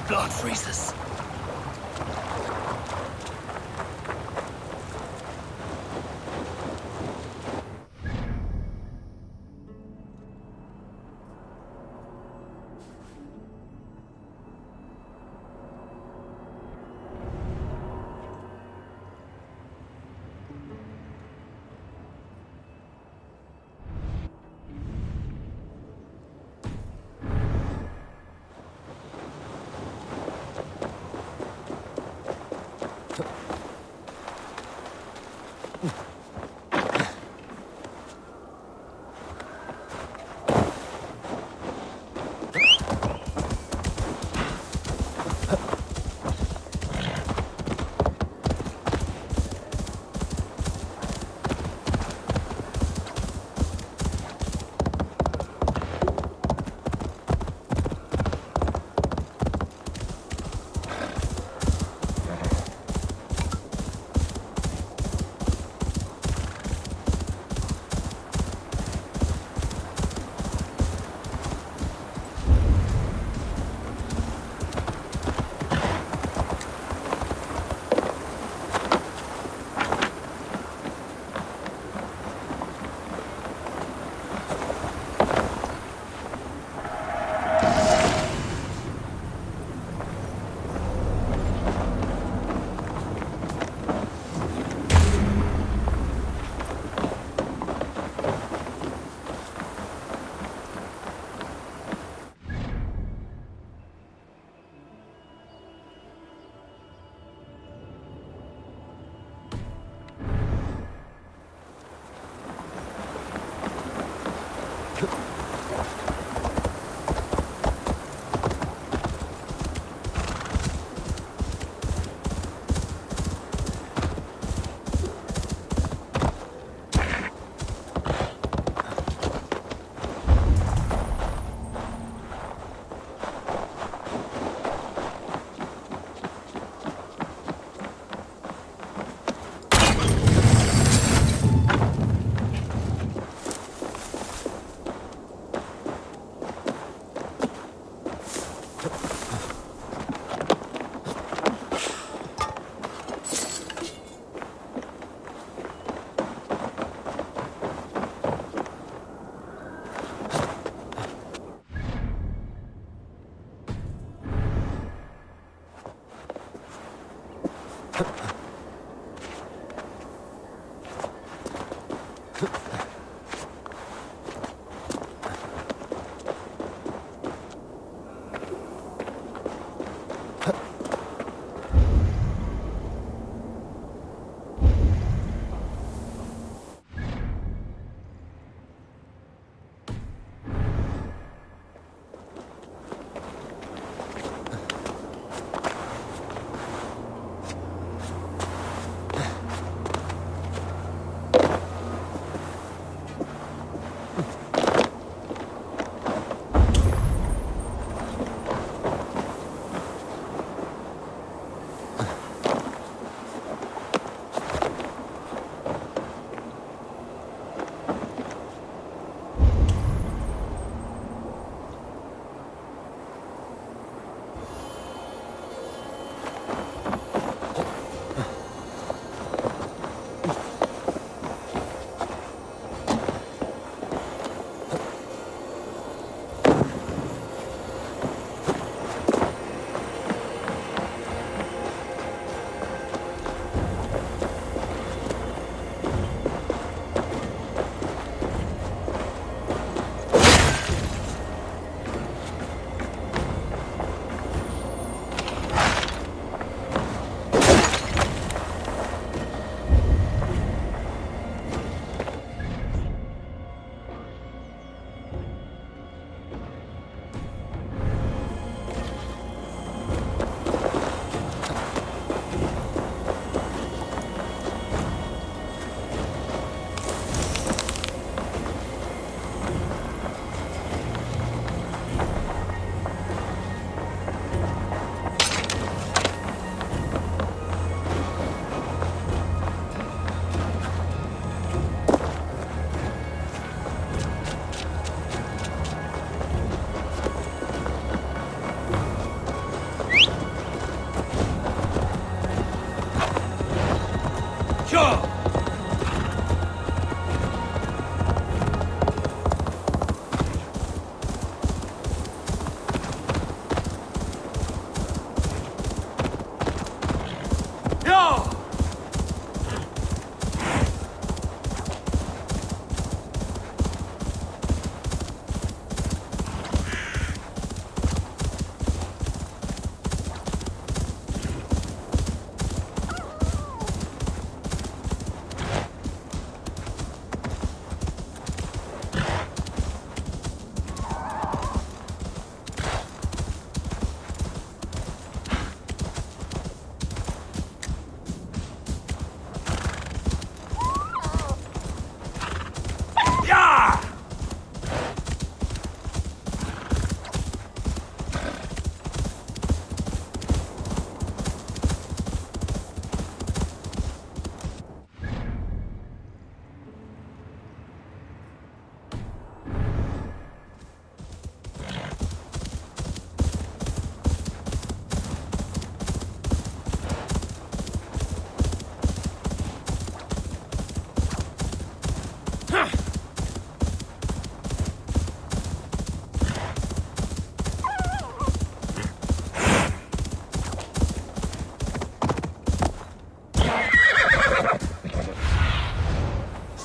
blood freezes.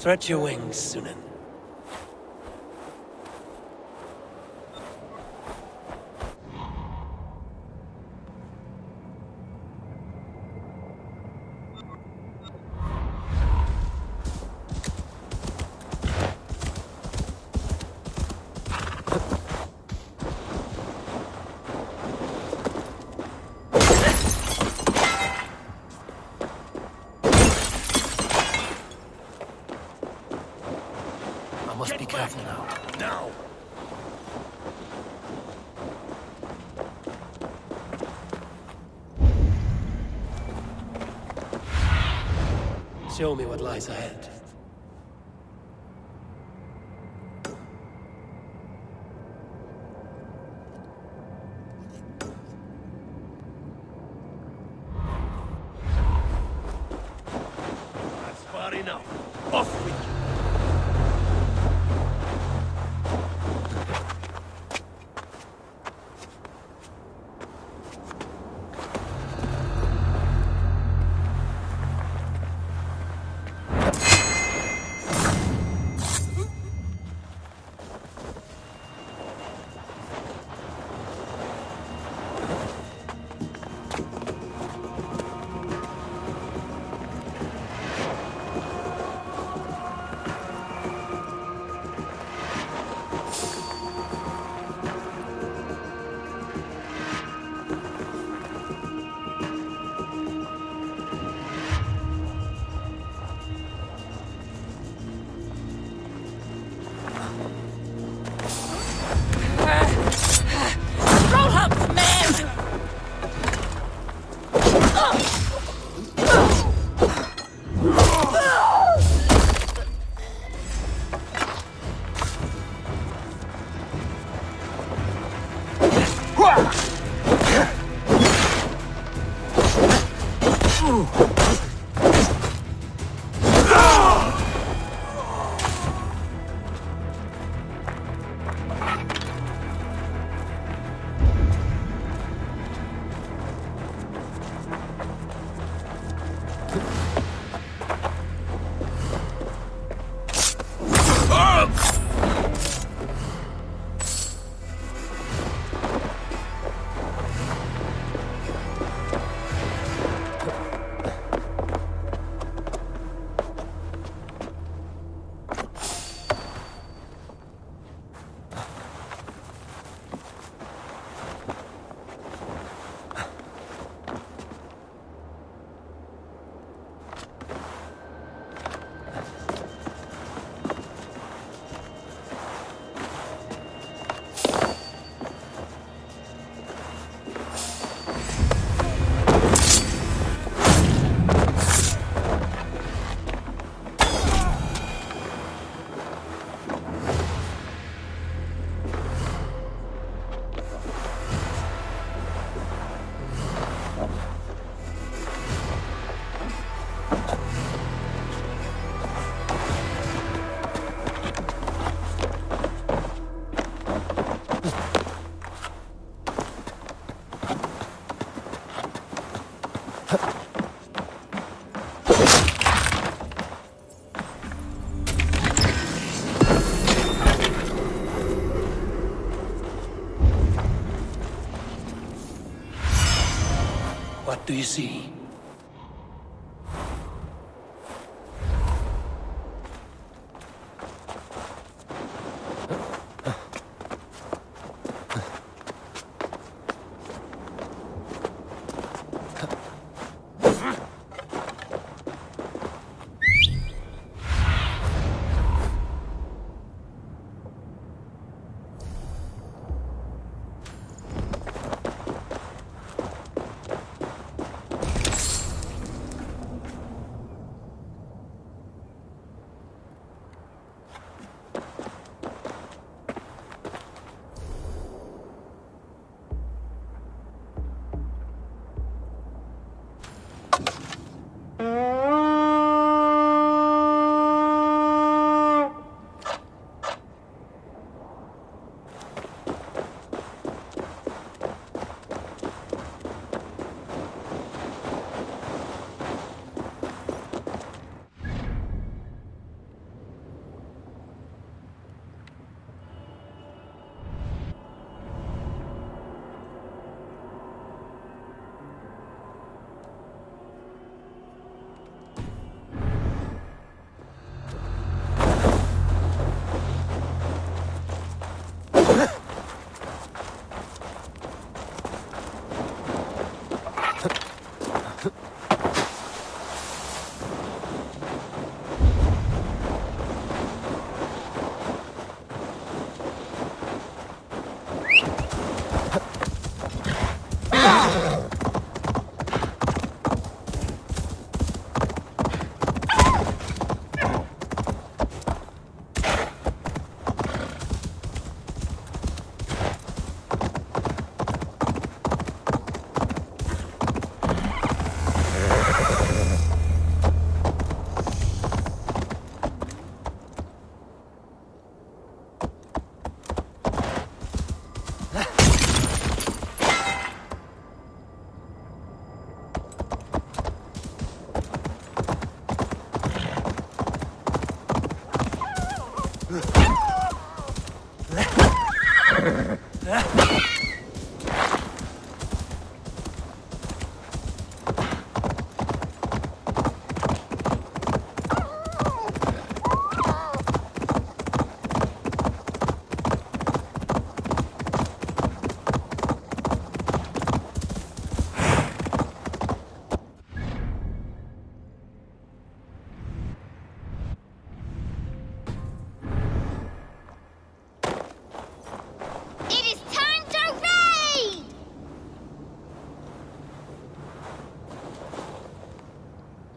Stretch your wings, Sunan. I must be careful now. Now! Show me what lies ahead. That's far enough. Off with you! do you see?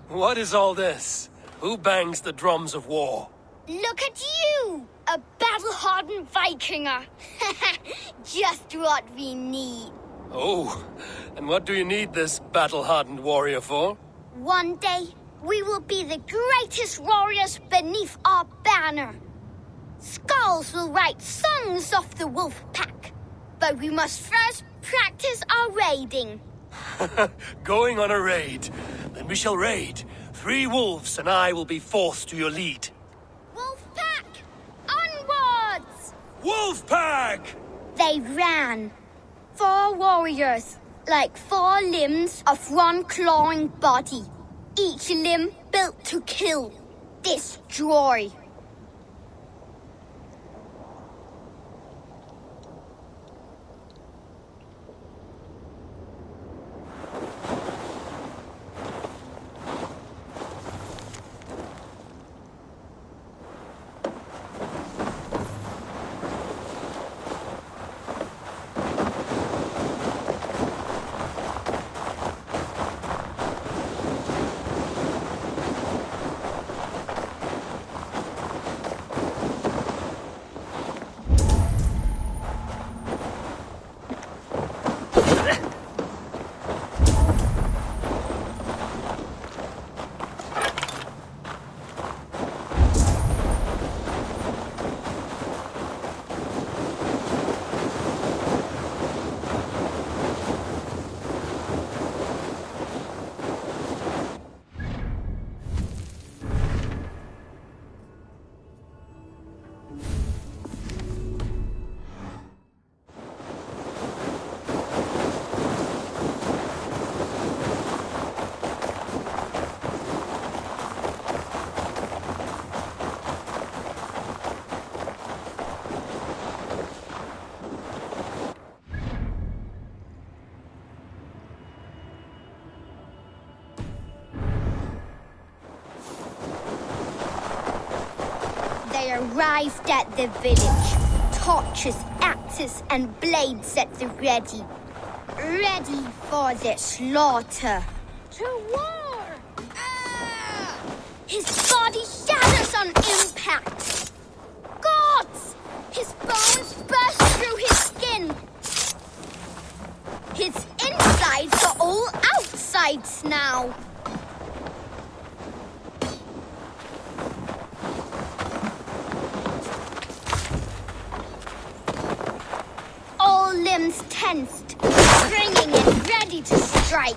What is all this? Who bangs the drums of war? Look at you! A battle-hardened Vikinger! Just what we need. Oh, and what do you need this battle-hardened warrior for? One day, we will be the greatest warriors beneath our banner. Skulls will write songs of the wolf pack. But we must first practice our raiding. Going on a raid. Then we shall raid. 3 wolves and I will be forced to your lead. Wolf pack! Onwards! Wolf pack! They ran. 4 warriors, like 4 limbs of one clawing body. Each limb built to kill, destroy. They arrived at the village. Torches, axes, and blades at the ready. Ready for the slaughter. To war! Ah! His body shatters on impact. Gods! His bones burst through his skin. His insides are all outsides now. All limbs tensed, springing and ready to strike.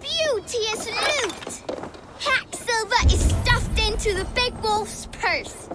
Beauteous loot! Hack silver is stuffed into the big wolf's purse.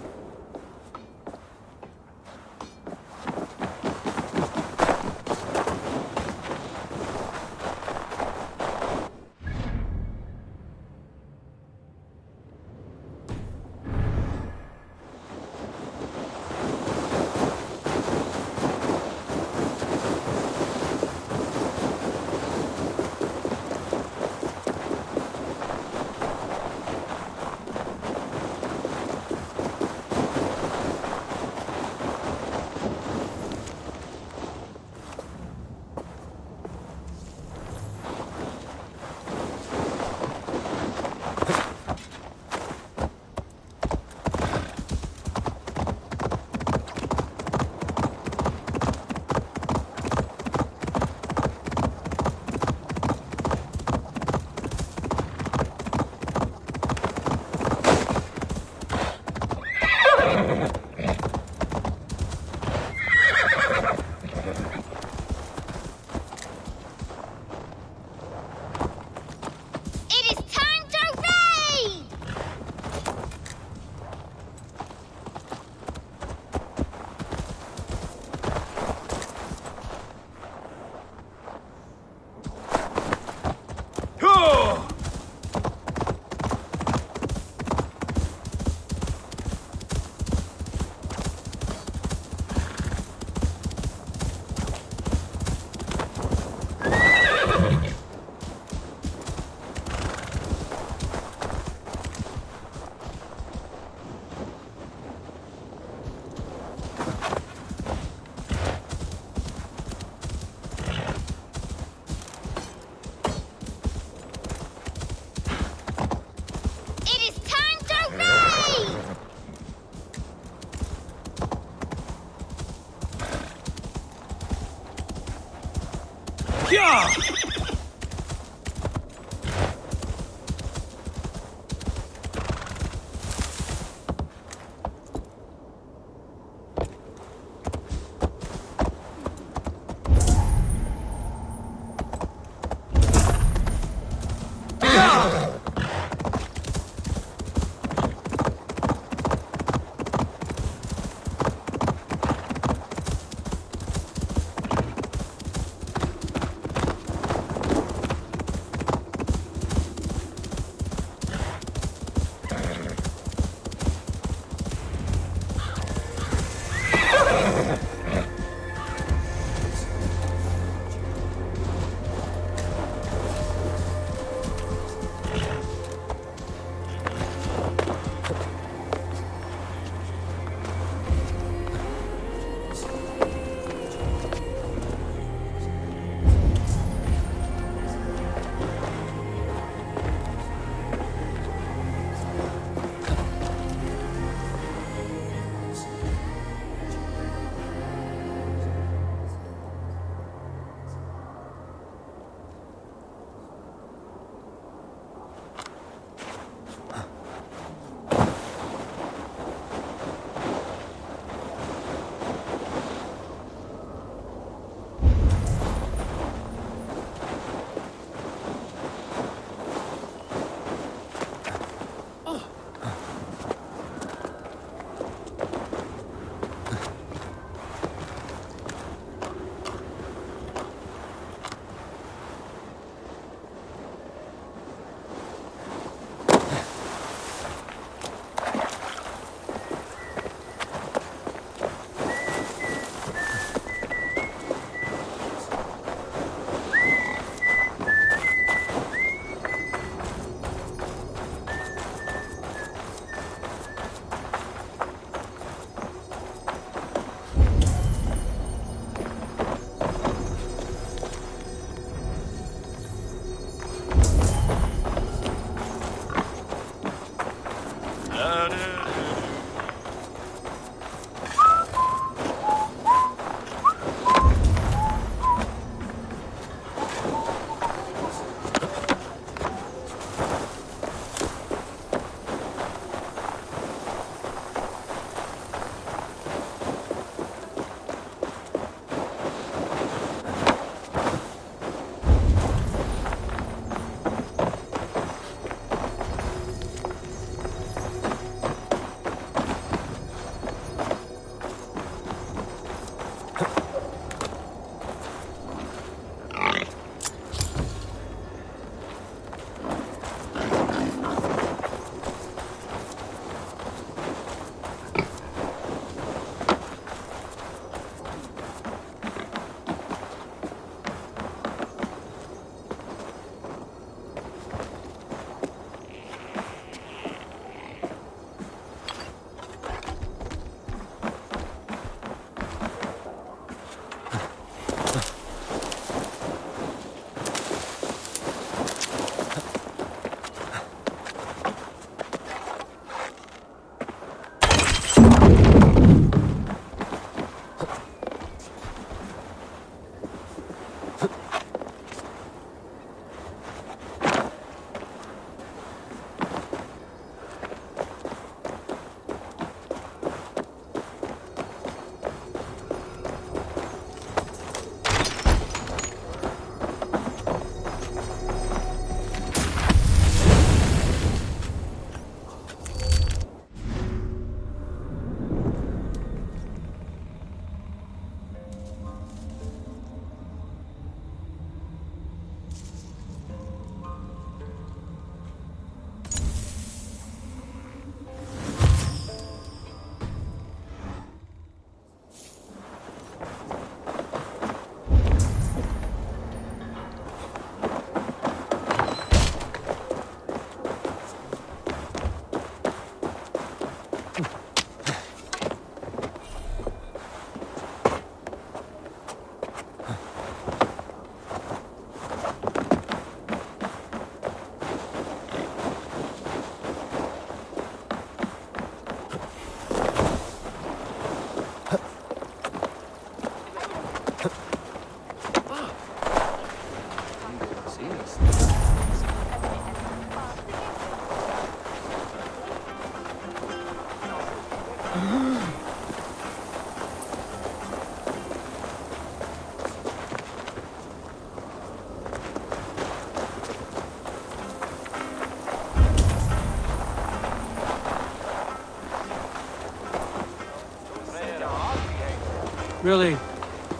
Really?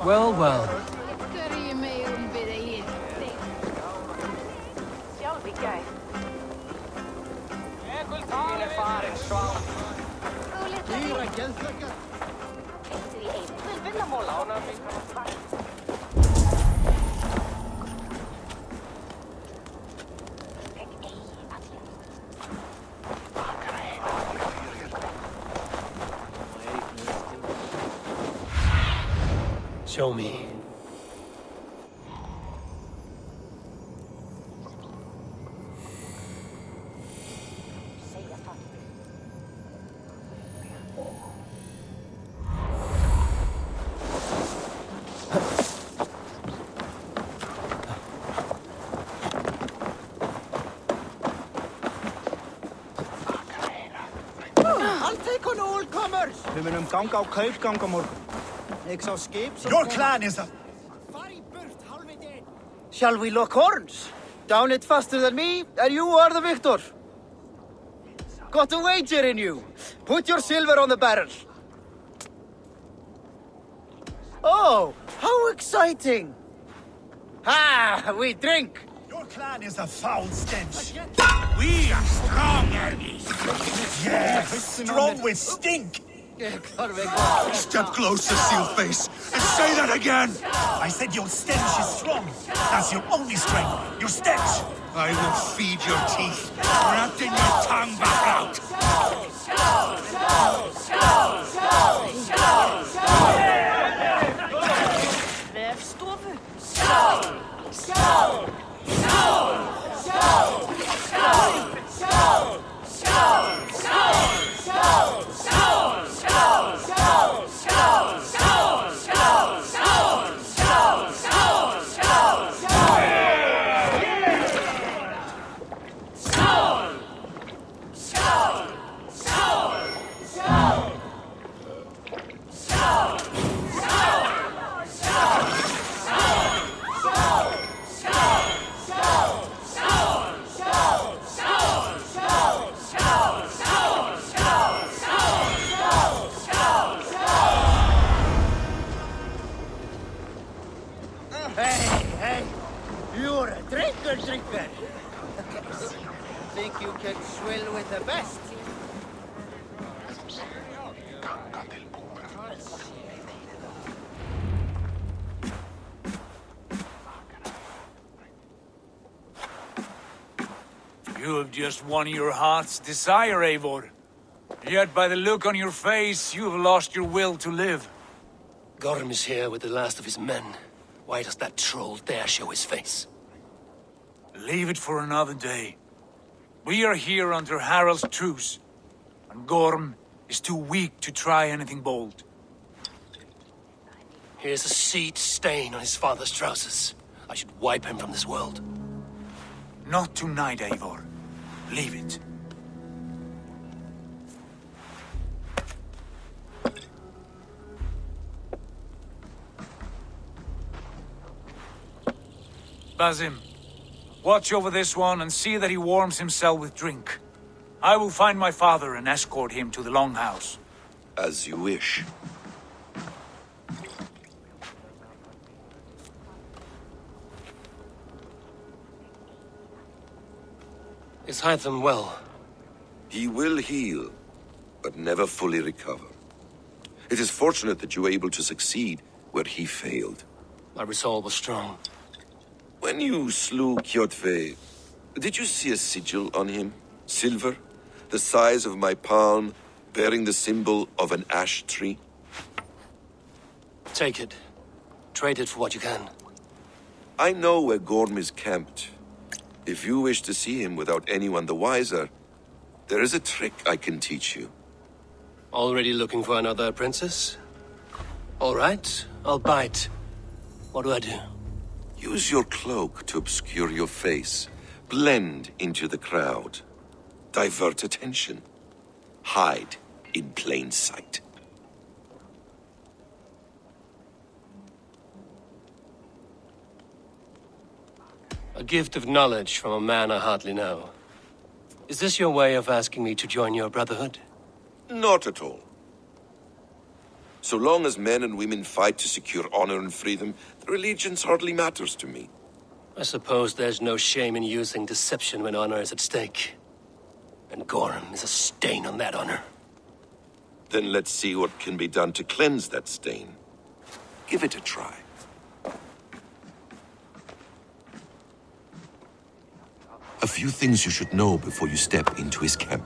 Well, well. Show me. Alltid on all comers! Vi vil gang av kaupgang om morgen. Jeg sa skip som... Your clan is a... Shall we lock horns? Down it faster than me, and you are the victor. Got a wager in you. Put your silver on the barrel. Oh, how exciting! Ha! We drink! Your clan is a foul stench. We are strong, enemies. Yes, strong with stink. Step closer, Sealface, and say that again! I said your stench is strong. That's your only strength. Your stench. I will feed your teeth, ratting your tongue back out. Hey, you're a drinker. Think you can swill with the best? You have just won your heart's desire, Eivor. Yet by the look on your face, you have lost your will to live. Gorm is here with the last of his men. Why does that troll dare show his face? Leave it for another day. We are here under Harald's truce, and Gorm is too weak to try anything bold. Here's a seed stain on his father's trousers. I should wipe him from this world. Not tonight, Eivor. Leave it. Basim, watch over this one and see that he warms himself with drink. I will find my father and escort him to the Longhouse. As you wish. Is Hytham well? He will heal, but never fully recover. It is fortunate that you were able to succeed where he failed. My resolve was strong. When you slew Kjotve, did you see a sigil on him? Silver, the size of my palm, bearing the symbol of an ash tree? Take it. Trade it for what you can. I know where Gorm is camped. If you wish to see him without anyone the wiser, there is a trick I can teach you. Already looking for another princess? All right, I'll bite. What do I do? Use your cloak to obscure your face. Blend into the crowd. Divert attention. Hide in plain sight. A gift of knowledge from a man I hardly know. Is this your way of asking me to join your brotherhood? Not at all. So long as men and women fight to secure honor and freedom, their allegiance hardly matters to me. I suppose there's no shame in using deception when honor is at stake. And Gorham is a stain on that honor. Then let's see what can be done to cleanse that stain. Give it a try. A few things you should know before you step into his camp.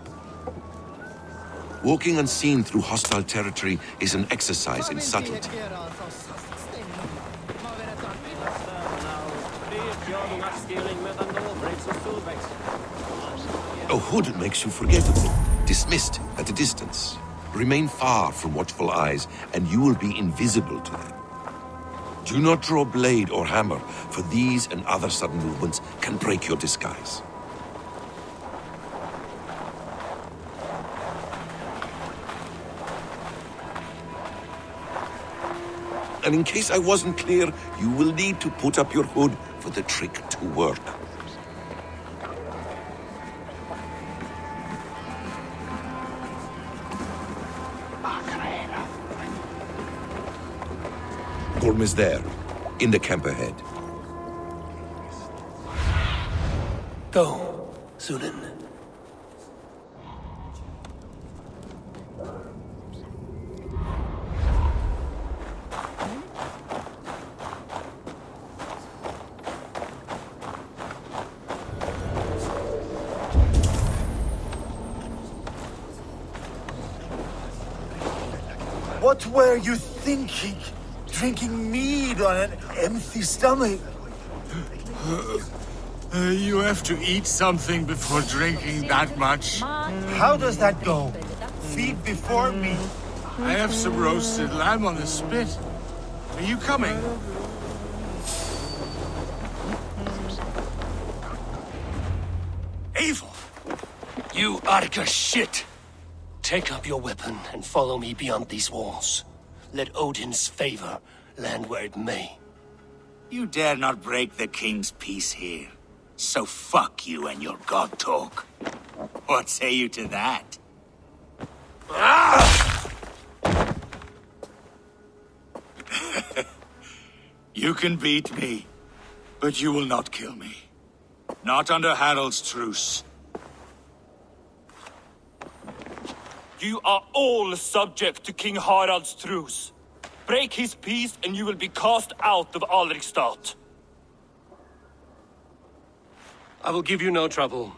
Walking unseen through hostile territory is an exercise in subtlety. A hood makes you forgettable, dismissed at a distance. Remain far from watchful eyes, and you will be invisible to them. Do not draw blade or hammer, for these and other sudden movements can break your disguise. And in case I wasn't clear, you will need to put up your hood for the trick to work. Gorm is there, in the camp ahead. Go, Sunan. What were you thinking? Drinking mead on an empty stomach? You have to eat something before drinking that much. How does that go? Feed before me. I have some roasted lamb on the spit. Are you coming? Evil! You Arca shit! Take up your weapon and follow me beyond these walls. Let Odin's favor land where it may. You dare not break the king's peace here. So fuck you and your god talk. What say you to that? You can beat me, but you will not kill me. Not under Harald's truce. You are all subject to King Harald's truce. Break his peace and you will be cast out of Alrikstad. I will give you no trouble.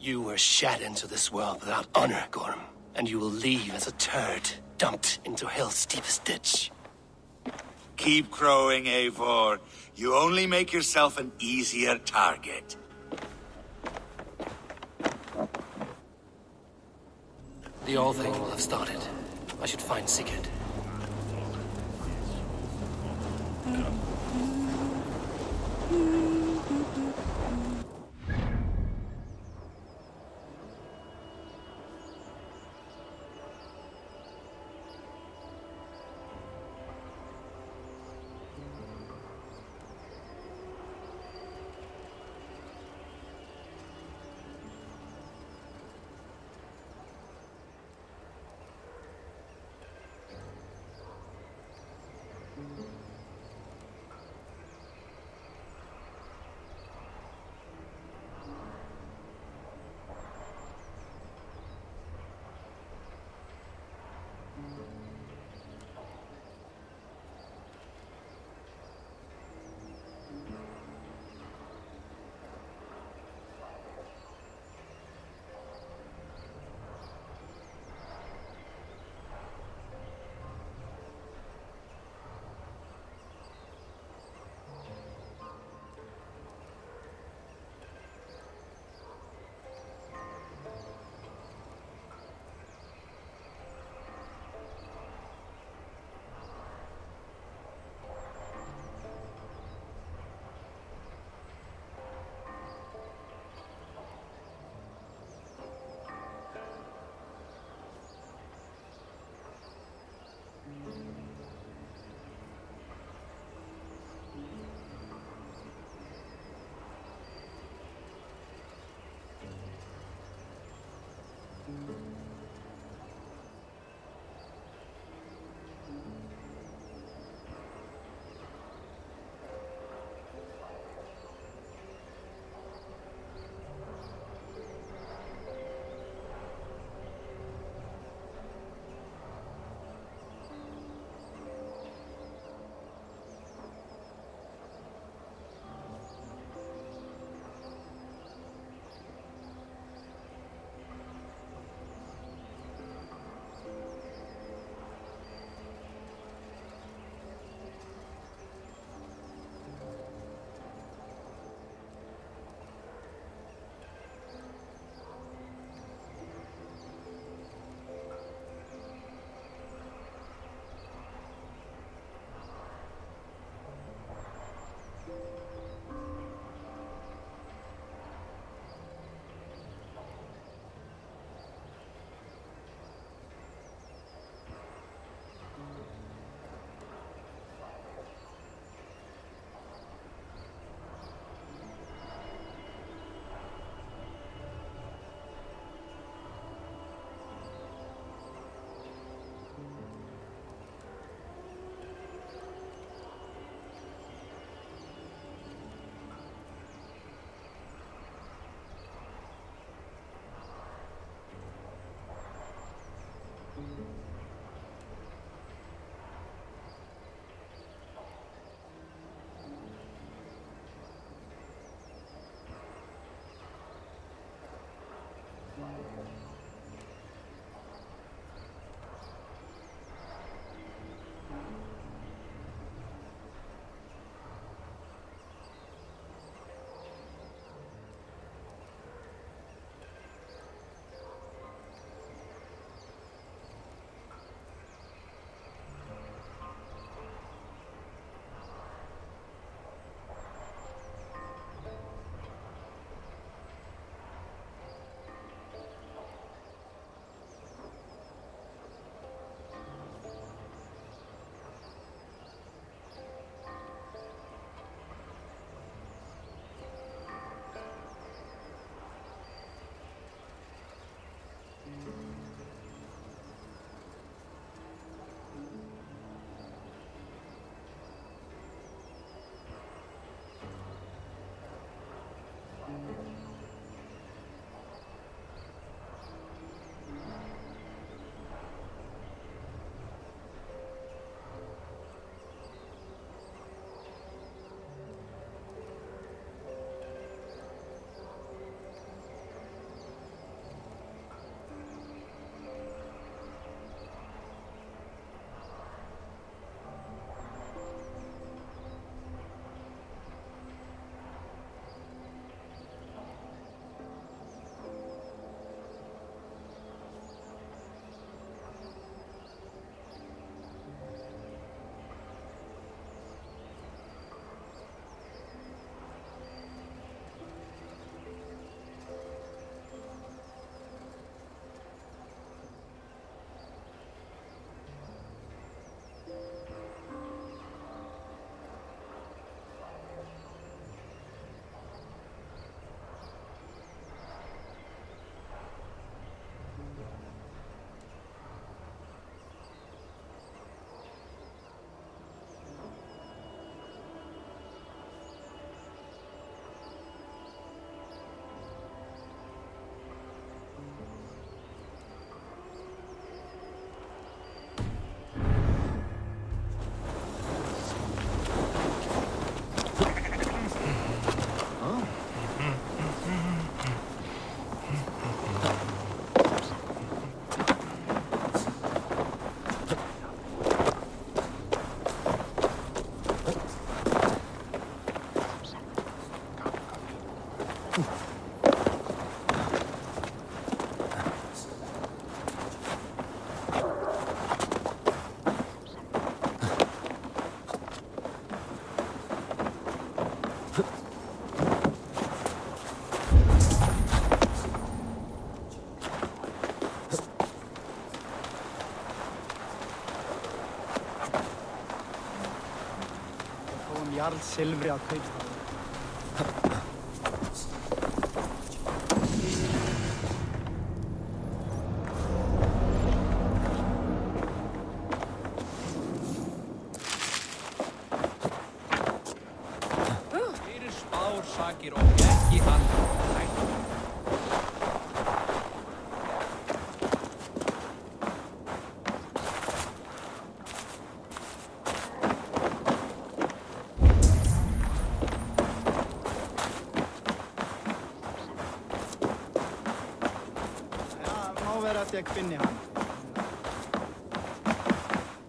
You were shat into this world without honor, Gorm, and you will leave as a turd, dumped into hell's deepest ditch. Keep crowing, Eivor. You only make yourself an easier target. The All Thing will have started. I should find Sigurd. Jarl silfri á kaupstað. Fyrir spársakir og ekki annað.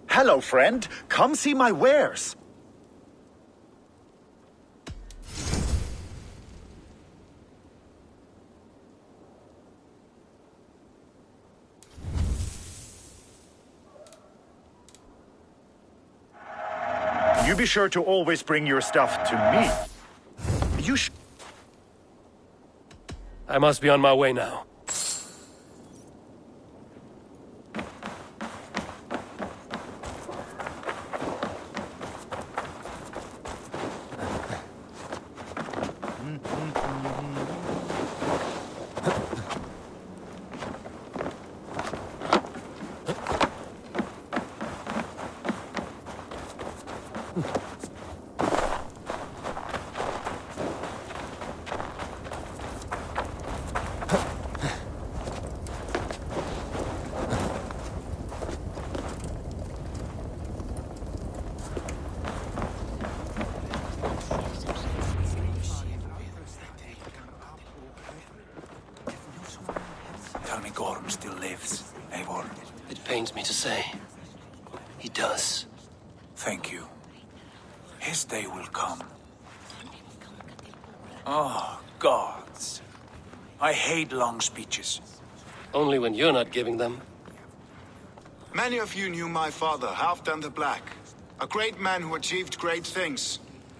Hello, friend. Come see my wares. You be sure to always bring your stuff to me. I must be on my way now. Tell me Gorm still lives, Eivor. It pains me to say. He does. Thank you. His day will come. Oh, gods. I hate long speeches. Only when you're not giving them. Many of you knew my father, Halfdan the Black. A great man who achieved great things.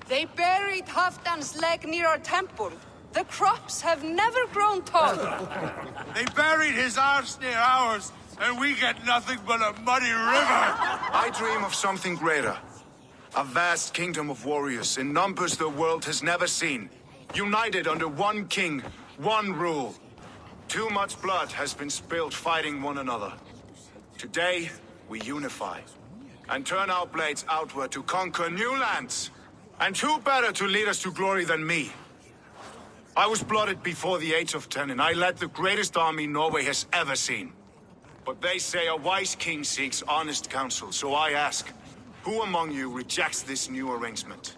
They buried Halfdan's leg near our temple. The crops have never grown taller. They buried his arse near ours, and we get nothing but a muddy river. I dream of something greater. A vast kingdom of warriors in numbers the world has never seen. United under one king, one rule. Too much blood has been spilled fighting one another. Today, we unify. And turn our blades outward to conquer new lands. And who better to lead us to glory than me? I was blooded before the age of 10, and I led the greatest army Norway has ever seen. But they say a wise king seeks honest counsel, so I ask, who among you rejects this new arrangement?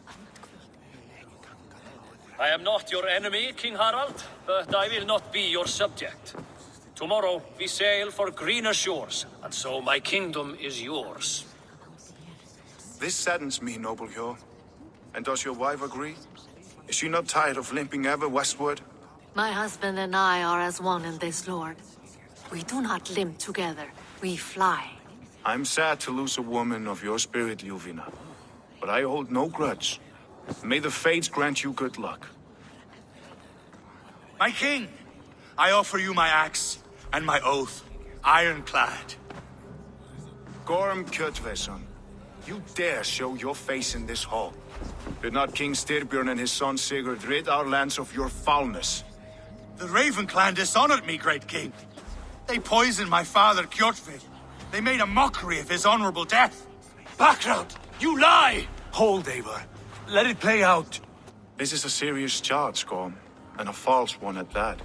I am not your enemy, King Harald, but I will not be your subject. Tomorrow we sail for greener shores, and so my kingdom is yours. This saddens me, noble Hjor. And does your wife agree? Is she not tired of limping ever westward? My husband and I are as one in this, Lord. We do not limp together, we fly. I'm sad to lose a woman of your spirit, Ljuvina. But I hold no grudge. May the fates grant you good luck. My king, I offer you my axe and my oath, ironclad. Gorm Kjotveson, you dare show your face in this hall. Did not King Styrbjörn and his son Sigurd rid our lands of your foulness? The Raven clan dishonored me, great king. They poisoned my father, Kjotve. They made a mockery of his honorable death. Background! You lie! Hold, Eivor. Let it play out. This is a serious charge, Gorm, and a false one at that.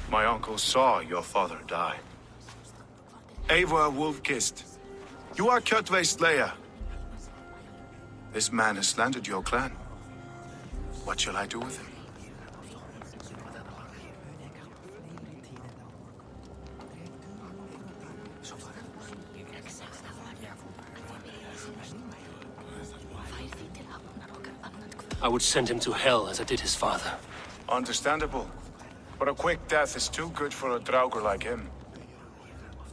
My uncle saw your father die. Eivor Wolf-Kissed, you are Kjotve's slayer. This man has slandered your clan. What shall I do with him? I would send him to hell as I did his father. Understandable. But a quick death is too good for a Draugr like him.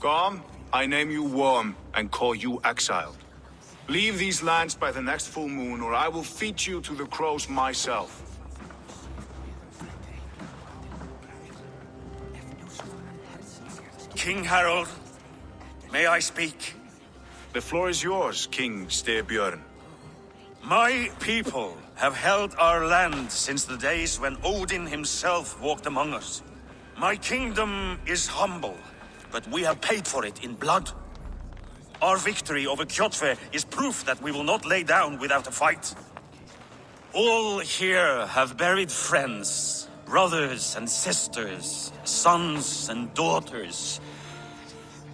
Gorm, I name you Worm and call you exiled. Leave these lands by the next full moon, or I will feed you to the crows myself. King Harold, may I speak? The floor is yours, King Styrbjörn. My people have held our land since the days when Odin himself walked among us. My kingdom is humble, but we have paid for it in blood. Our victory over Kjotve is proof that we will not lay down without a fight. All here have buried friends, brothers and sisters, sons and daughters.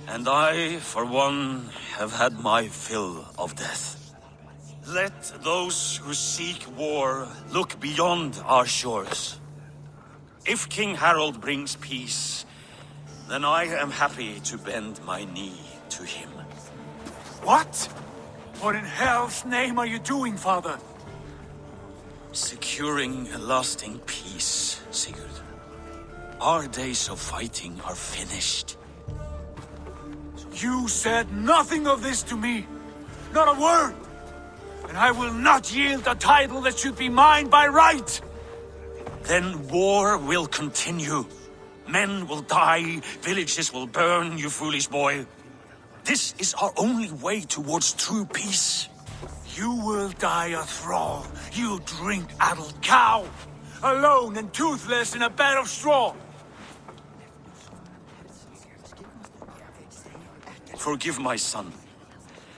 And I, for one, have had my fill of death. Let those who seek war look beyond our shores. If King Harold brings peace, then I am happy to bend my knee to him. What? What in hell's name are you doing, father? Securing a lasting peace, Sigurd. Our days of fighting are finished. You said nothing of this to me. Not a word. And I will not yield a title that should be mine by right. Then war will continue. Men will die, villages will burn, you foolish boy. This is our only way towards true peace. You will die a thrall, you drink-addled cow. Alone and toothless in a bed of straw. Forgive my son.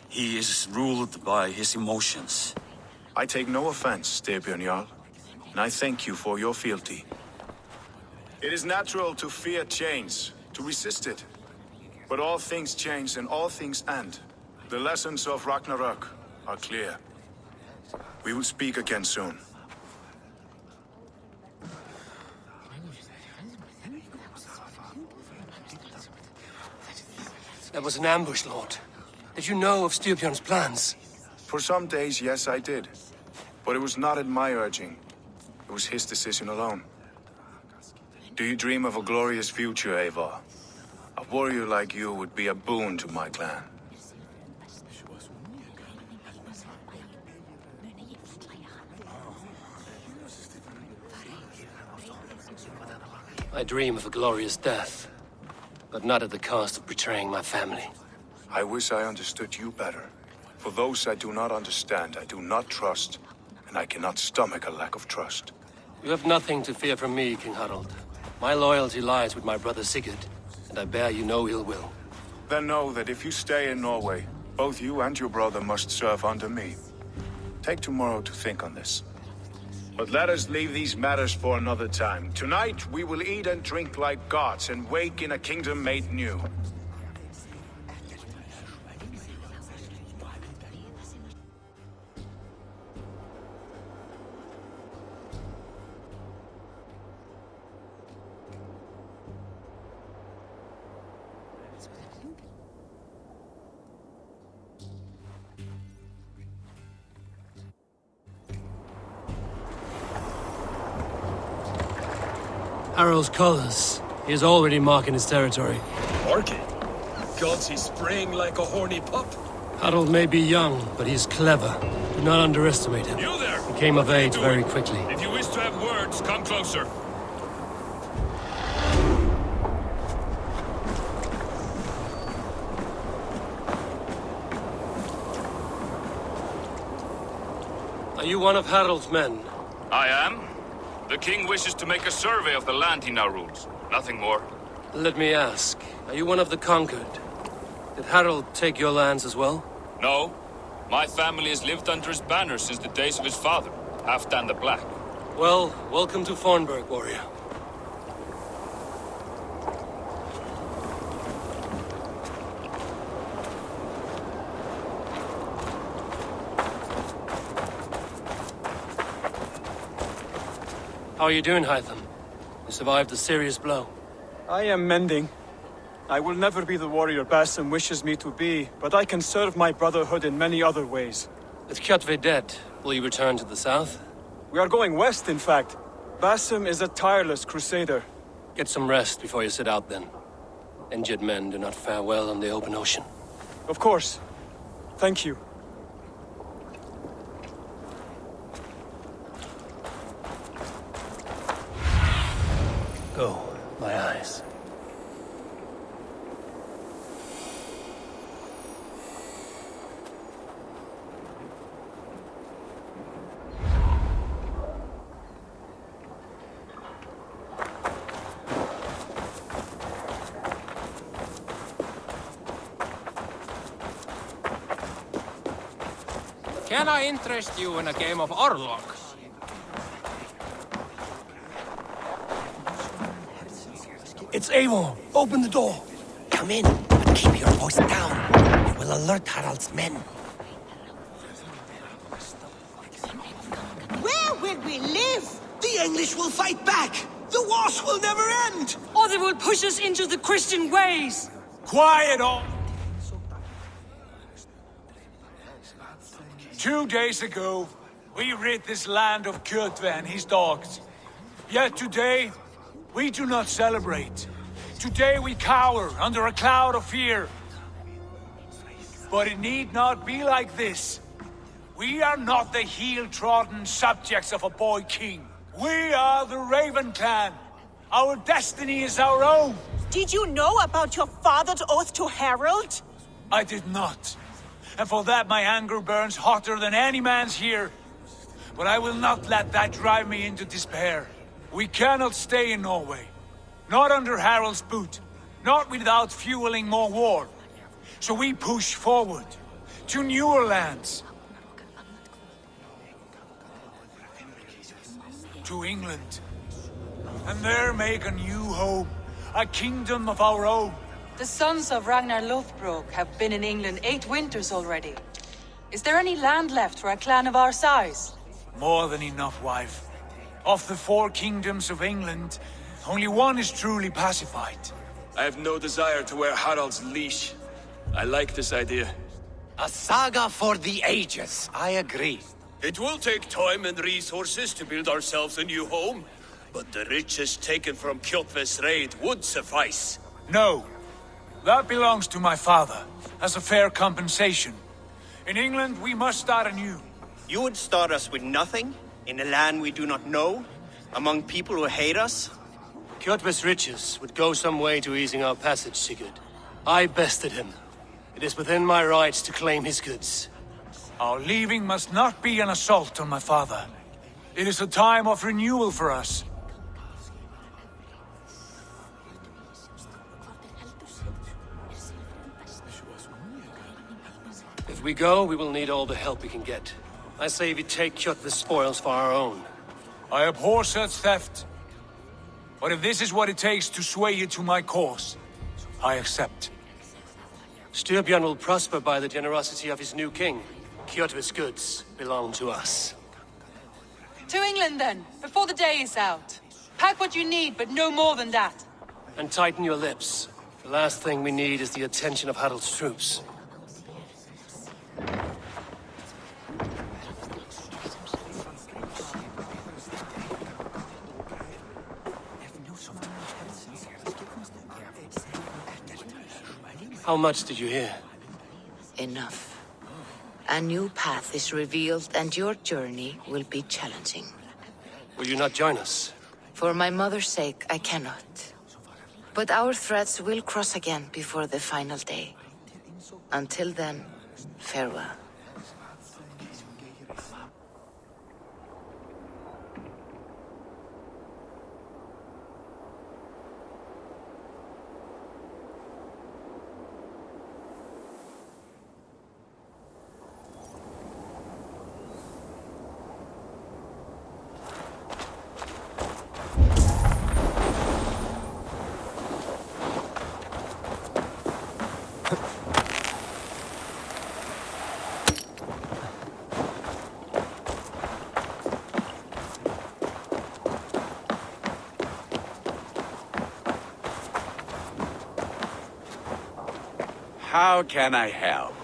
He is ruled by his emotions. I take no offense, Styrbjörn Jarl, and I thank you for your fealty. It is natural to fear change, to resist it. But all things change and all things end. The lessons of Ragnarök are clear. We will speak again soon. That was an ambush, Lord. Did you know of Styrbjörn's plans? For some days, yes, I did. But it was not at my urging. It was his decision alone. Do you dream of a glorious future, Eivor? A warrior like you would be a boon to my clan. I dream of a glorious death, but not at the cost of betraying my family. I wish I understood you better. For those I do not understand, I do not trust, and I cannot stomach a lack of trust. You have nothing to fear from me, King Harald. My loyalty lies with my brother Sigurd, and I bear you no ill will. Then know that if you stay in Norway, both you and your brother must serve under me. Take tomorrow to think on this. But let us leave these matters for another time. Tonight, we will eat and drink like gods and wake in a kingdom made new. Harald's colors. He is already marking his territory. Marking? Gods, he's spraying like a horny pup. Harald may be young, but he's clever. Do not underestimate him. You there! He came of age very quickly. If you wish to have words, come closer. Are you one of Harald's men? I am. The king wishes to make a survey of the land he now rules. Nothing more. Let me ask, are you one of the conquered? Did Harald take your lands as well? No. My family has lived under his banner since the days of his father, Halfdan the Black. Well, welcome to Fornburg, warrior. How are you doing, Hytham? You survived a serious blow. I am mending. I will never be the warrior Basim wishes me to be, but I can serve my brotherhood in many other ways. With Kjotve dead, will you return to the south? We are going west, in fact. Basim is a tireless crusader. Get some rest before you set out, then. Injured men do not fare well on the open ocean. Of course. Thank you. Go, my eyes. Can I interest you in a game of Orlog? It's Eivor! Open the door! Come in, but keep your voice down. It will alert Harald's men. Where will we live? The English will fight back! The wars will never end! Or they will push us into the Christian ways! Quiet all! 2 days ago, we rid this land of Kjotve and his dogs. Yet today, we do not celebrate. Today we cower under a cloud of fear. But it need not be like this. We are not the heel-trodden subjects of a boy king. We are the Raven clan. Our destiny is our own. Did you know about your father's oath to Harald? I did not. And for that my anger burns hotter than any man's here. But I will not let that drive me into despair. We cannot stay in Norway. Not under Harald's boot. Not without fueling more war. So we push forward to newer lands. To England. And there make a new home. A kingdom of our own. The sons of Ragnar Lothbrok have been in England 8 winters already. Is there any land left for a clan of our size? More than enough, wife. Of the 4 kingdoms of England, only one is truly pacified. I have no desire to wear Harald's leash. I like this idea. A saga for the ages, I agree. It will take time and resources to build ourselves a new home, but the riches taken from Kjotve's raid would suffice. No. That belongs to my father, as a fair compensation. In England, we must start anew. You would start us with nothing? In a land we do not know? Among people who hate us? Kjotve's riches would go some way to easing our passage, Sigurd. I bested him. It is within my rights to claim his goods. Our leaving must not be an assault on my father. It is a time of renewal for us. If we go, we will need all the help we can get. I say we take Kjotve's spoils for our own. I abhor such theft. But if this is what it takes to sway you to my cause, I accept. Styrbjörn will prosper by the generosity of his new king. Kjotve's goods belong to us. To England then, before the day is out. Pack what you need, but no more than that. And tighten your lips. The last thing we need is the attention of Harald's troops. How much did you hear? Enough. A new path is revealed and your journey will be challenging. Will you not join us? For my mother's sake, I cannot. But our threads will cross again before the final day. Until then, farewell. How can I help?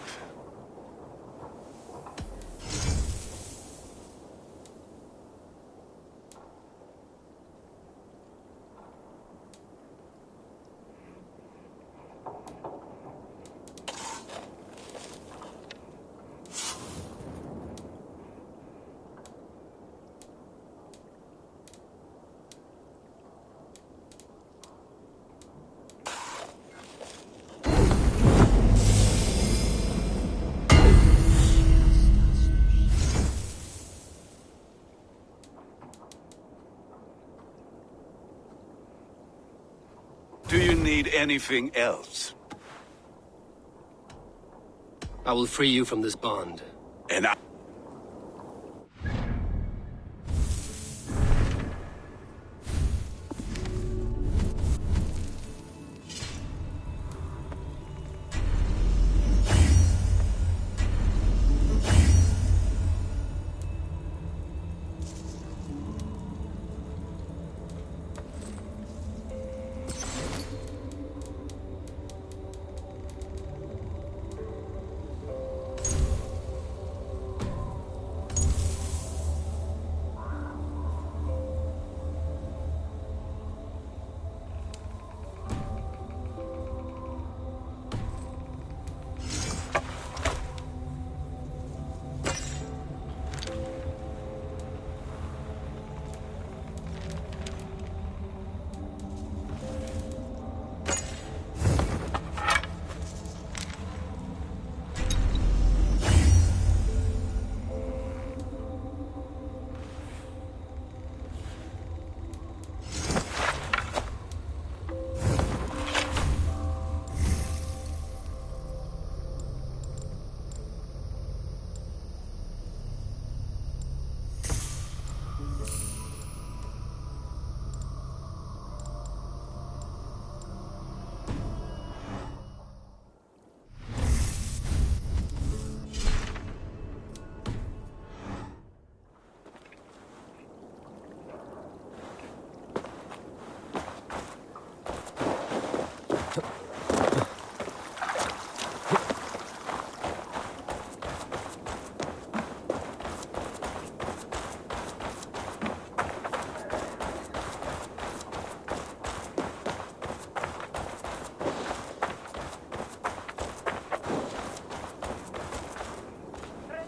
Do you need anything else? I will free you from this bond. And I...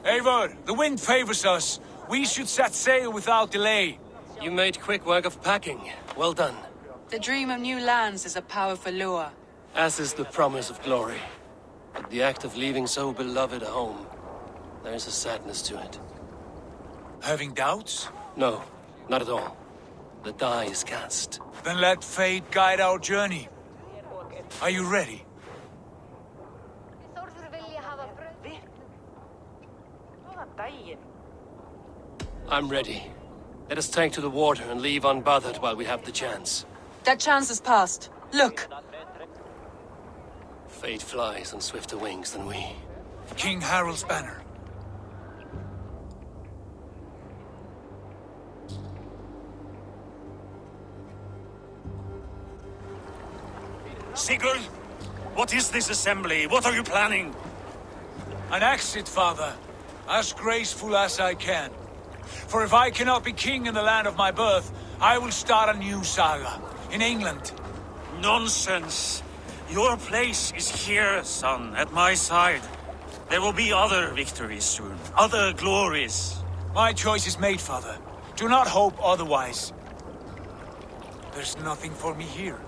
Eivor, the wind favors us. We should set sail without delay. You made quick work of packing. Well done. The dream of new lands is a powerful lure. As is the promise of glory. But the act of leaving so beloved a home, there is a sadness to it. Having doubts? No, not at all. The die is cast. Then let fate guide our journey. Are you ready? I'm ready. Let us take to the water and leave unbothered while we have the chance. That chance is past. Look! Fate flies on swifter wings than we. King Harald's banner. Sigurd, what is this assembly? What are you planning? An exit, father. As graceful as I can. For if I cannot be king in the land of my birth, I will start a new saga. In England. Nonsense. Your place is here, son, at my side. There will be other victories soon. Other glories. My choice is made, father. Do not hope otherwise. There's nothing for me here.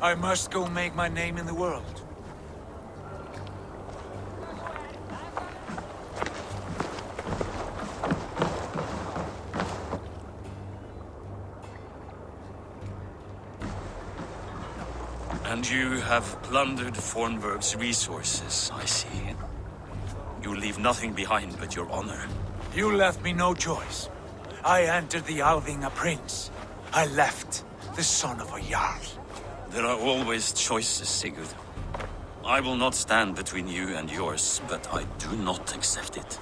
I must go make my name in the world. And you have plundered Fornburg's resources, I see. You leave nothing behind but your honor. You left me no choice. I entered the Alving a prince. I left the son of a Jarl. There are always choices, Sigurd. I will not stand between you and yours, but I do not accept it.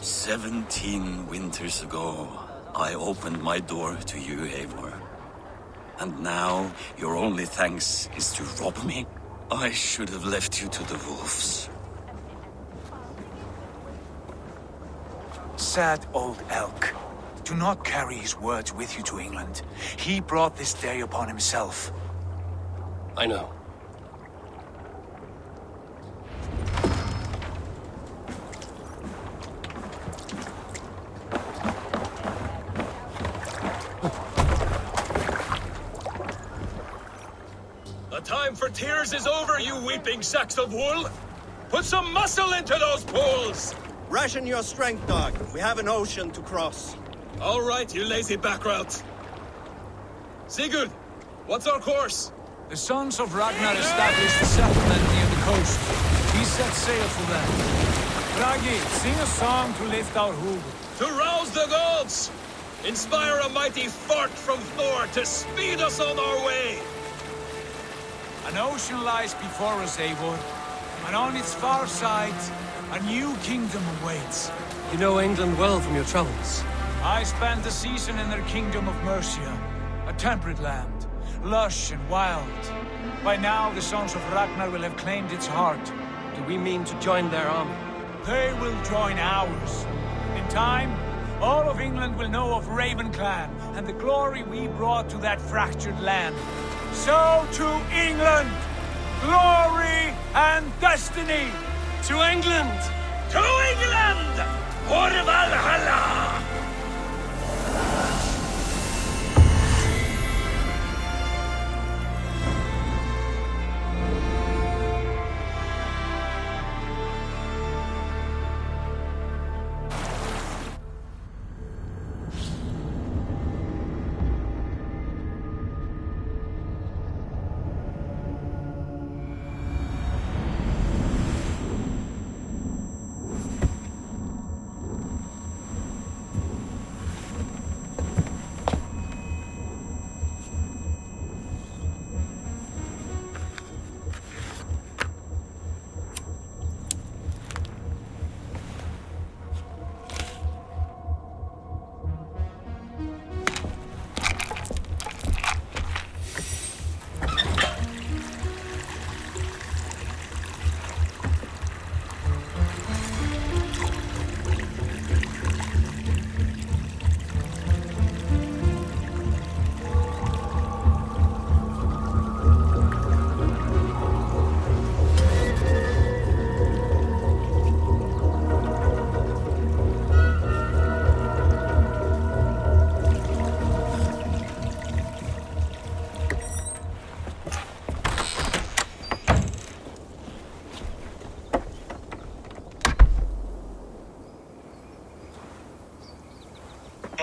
17 winters ago, I opened my door to you, Eivor. And now, your only thanks is to rob me? I should have left you to the wolves. Sad old elk. Do not carry his words with you to England. He brought this day upon himself. I know. The time for tears is over, you weeping sacks of wool! Put some muscle into those pools! Ration your strength, dog. We have an ocean to cross. All right, you lazy backroutes. Sigurd, what's our course? The sons of Ragnar established a settlement near the coast. We set sail for them. Bragi, sing a song to lift our hood. To rouse the gods! Inspire a mighty fart from Thor to speed us on our way! An ocean lies before us, Eivor, and on its far side, a new kingdom awaits. You know England well from your travels. I spent the season in their kingdom of Mercia, a temperate land, lush and wild. By now, the sons of Ragnar will have claimed its heart. Do we mean to join their army? They will join ours. In time, all of England will know of Ravenclan and the glory we brought to that fractured land. So to England! Glory and destiny! To England! To England! For Valhalla!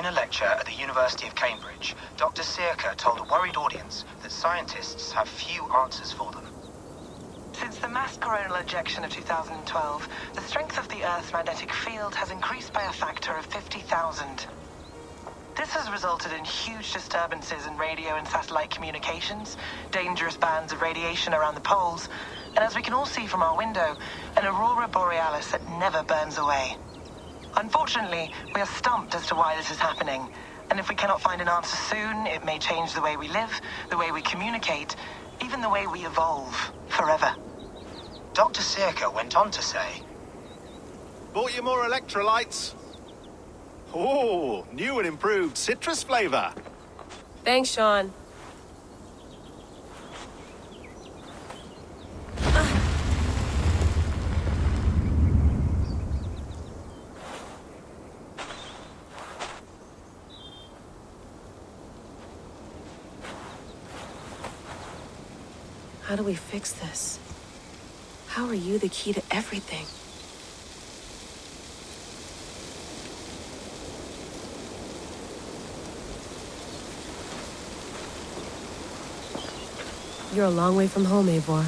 In a lecture at the University of Cambridge, Dr. Sirka told a worried audience that scientists have few answers for them. Since the mass coronal ejection of 2012, the strength of the Earth's magnetic field has increased by a factor of 50,000. This has resulted in huge disturbances in radio and satellite communications, dangerous bands of radiation around the poles, and as we can all see from our window, an aurora borealis that never burns away. Unfortunately, we are stumped as to why this is happening, and if we cannot find an answer soon, it may change the way we live, the way we communicate, even the way we evolve, forever. Dr. Sirka went on to say, Bought you more electrolytes? Oh, new and improved citrus flavor. Thanks, Sean. How do we fix this? How are you the key to everything? You're a long way from home, Eivor.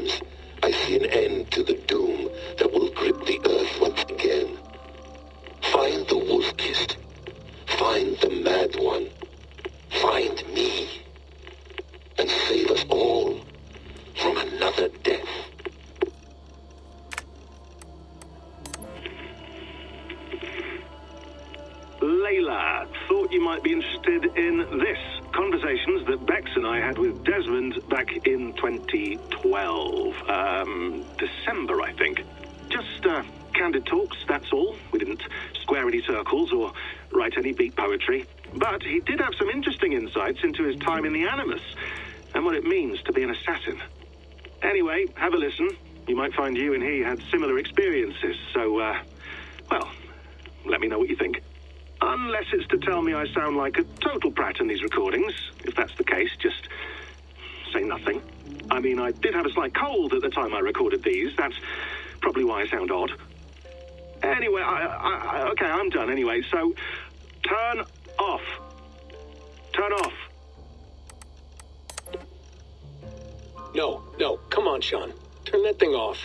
ruins, I see an end to the doom that will grip the Earth once again. Find the Wolf-Kissed. Find the Mad One. Find me. And save us all from another death. Layla, thought you might be interested in this. Conversations that Bex and I had with Desmond back in 2012. December, I think. Just, candid talks, that's all. We didn't square any circles or write any beat poetry. But he did have some interesting insights into his time in the Animus and what it means to be an assassin. Anyway, have a listen. You might find you and he had similar experiences, so, well, let me know what you think. Unless it's to tell me I sound like a total prat in these recordings. If that's the case, just say nothing. I mean, I did have a slight cold at the time I recorded these. That's probably why I sound odd. Anyway, okay, I'm done anyway, so turn off. Turn off. No, come on, Sean. Turn that thing off.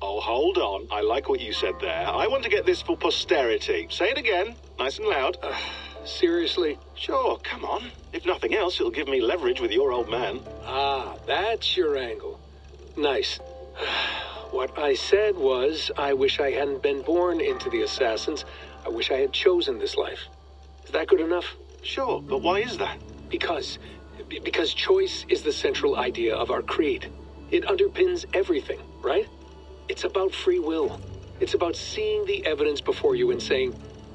Oh, hold on. I like what you said there. I want to get this for posterity. Say it again, nice and loud. Seriously? Sure, come on. If nothing else, it'll give me leverage with your old man. Ah, that's your angle. Nice. What I said was, I wish I hadn't been born into the Assassins. I wish I had chosen this life. Is that good enough? Sure, but why is that? Because choice is the central idea of our creed. It underpins everything, right? It's about free will. It's about seeing the evidence before you and saying,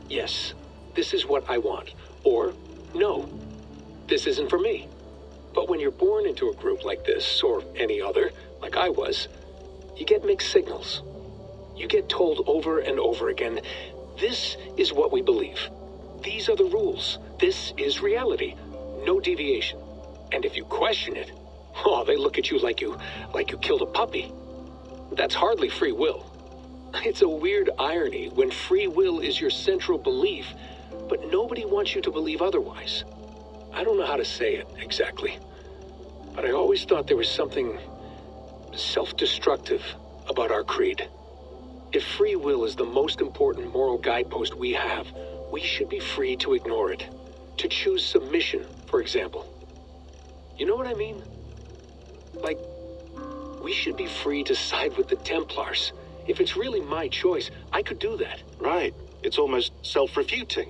yes, this is what I want. Or, no, this isn't for me. But when you're born into a group like this, or any other, like I was, you get mixed signals. You get told over and over again, this is what we believe. These are the rules. This is reality. No deviation. And if you question it, oh, they look at you like you killed a puppy. That's hardly free will. It's a weird irony when free will is your central belief, but nobody wants you to believe otherwise. I don't know how to say it exactly, but I always thought there was something self-destructive about our creed. If free will is the most important moral guidepost we have, we should be free to ignore it. To choose submission, for example. You know what I mean? Like, we should be free to side with the Templars. If it's really my choice, I could do that. Right. It's almost self-refuting.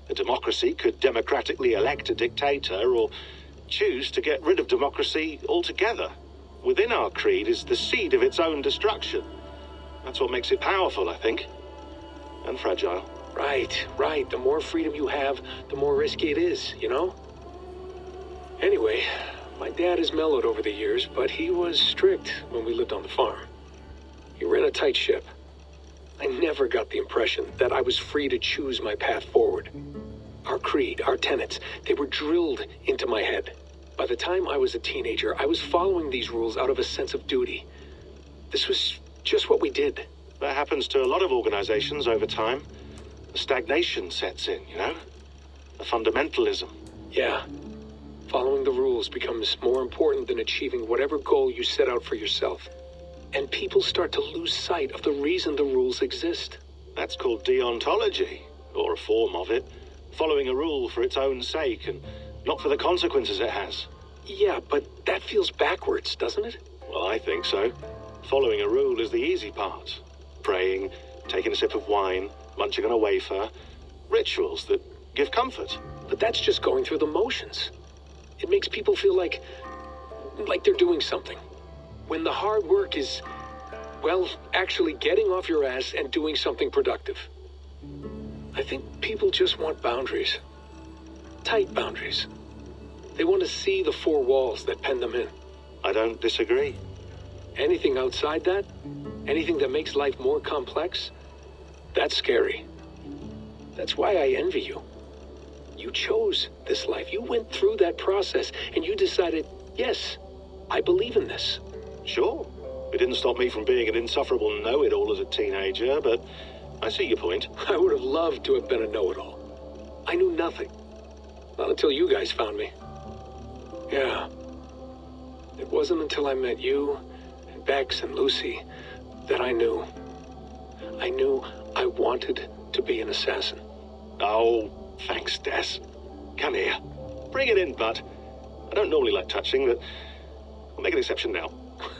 A democracy could democratically elect a dictator or choose to get rid of democracy altogether. Within our creed is the seed of its own destruction. That's what makes it powerful, I think. And fragile. Right. The more freedom you have, the more risky it is, you know? Anyway, my dad has mellowed over the years, but he was strict when we lived on the farm. He ran a tight ship. I never got the impression that I was free to choose my path forward. Our creed, our tenets, they were drilled into my head. By the time I was a teenager, I was following these rules out of a sense of duty. This was just what we did. That happens to a lot of organizations over time. The stagnation sets in, you know? The fundamentalism. Yeah. Following the rules becomes more important than achieving whatever goal you set out for yourself. And people start to lose sight of the reason the rules exist. That's called deontology, or a form of it. Following a rule for its own sake and not for the consequences it has. Yeah, but that feels backwards, doesn't it? Well, I think so. Following a rule is the easy part. Praying, taking a sip of wine, munching on a wafer. Rituals that give comfort. But that's just going through the motions. It makes people feel like they're doing something. When the hard work is, well, actually getting off your ass and doing something productive. I think people just want boundaries. Tight boundaries. They want to see the four walls that pen them in. I don't disagree. Anything outside that, anything that makes life more complex, that's scary. That's why I envy you. You chose this life. You went through that process and you decided, yes, I believe in this. Sure. It didn't stop me from being an insufferable know-it-all as a teenager, but I see your point. I would have loved to have been a know-it-all. I knew nothing. Not until you guys found me. Yeah. It wasn't until I met you and Bex and Lucy that I knew. I knew I wanted to be an assassin. Oh, thanks, Des. Come here. Bring it in, bud. I don't normally like touching, but I'll make an exception now.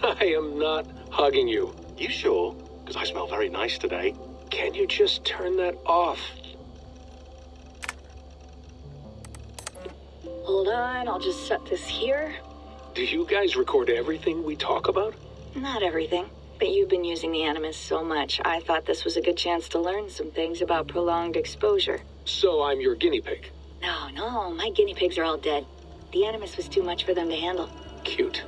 I am not hugging you. You sure? Because I smell very nice today. Can you just turn that off? Hold on, I'll just set this here. Do you guys record everything we talk about? Not everything, but you've been using the Animus so much, I thought this was a good chance to learn some things about prolonged exposure. So I'm your guinea pig. No, my guinea pigs are all dead. The Animus was too much for them to handle. Cute.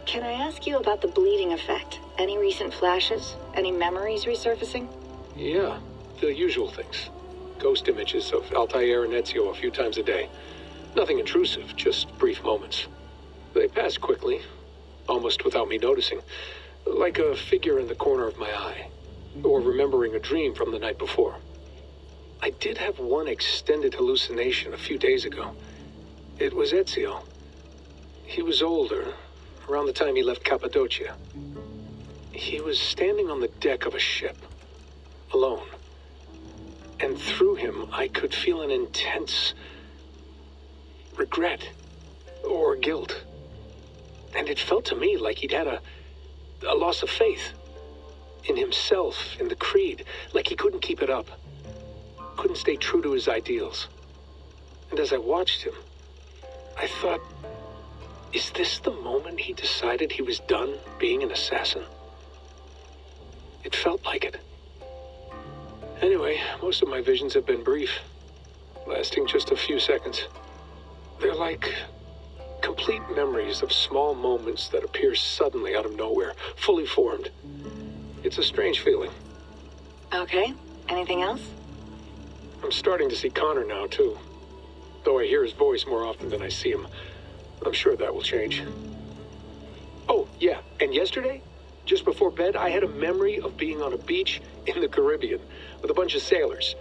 Can I ask you about the bleeding effect? Any recent flashes? Any memories resurfacing? Yeah, the usual things. Ghost images of Altair and Ezio a few times a day. Nothing intrusive, just brief moments. They pass quickly, almost without me noticing. Like a figure in the corner of my eye. Or remembering a dream from the night before. I did have one extended hallucination a few days ago. It was Ezio. He was older, around the time he left Cappadocia. He was standing on the deck of a ship, alone. And through him, I could feel an intense regret or guilt. And it felt to me like he'd had a loss of faith in himself, in the creed, like he couldn't keep it up, couldn't stay true to his ideals. And as I watched him, I thought, is this the moment he decided he was done being an assassin? It felt like it. Anyway, most of my visions have been brief, lasting just a few seconds. They're like complete memories of small moments that appear suddenly out of nowhere, fully formed. It's a strange feeling. Okay, anything else? I'm starting to see Connor now, too. Though I hear his voice more often than I see him. I'm sure that will change. Oh, yeah, and yesterday, just before bed, I had a memory of being on a beach in the Caribbean with a bunch of sailors.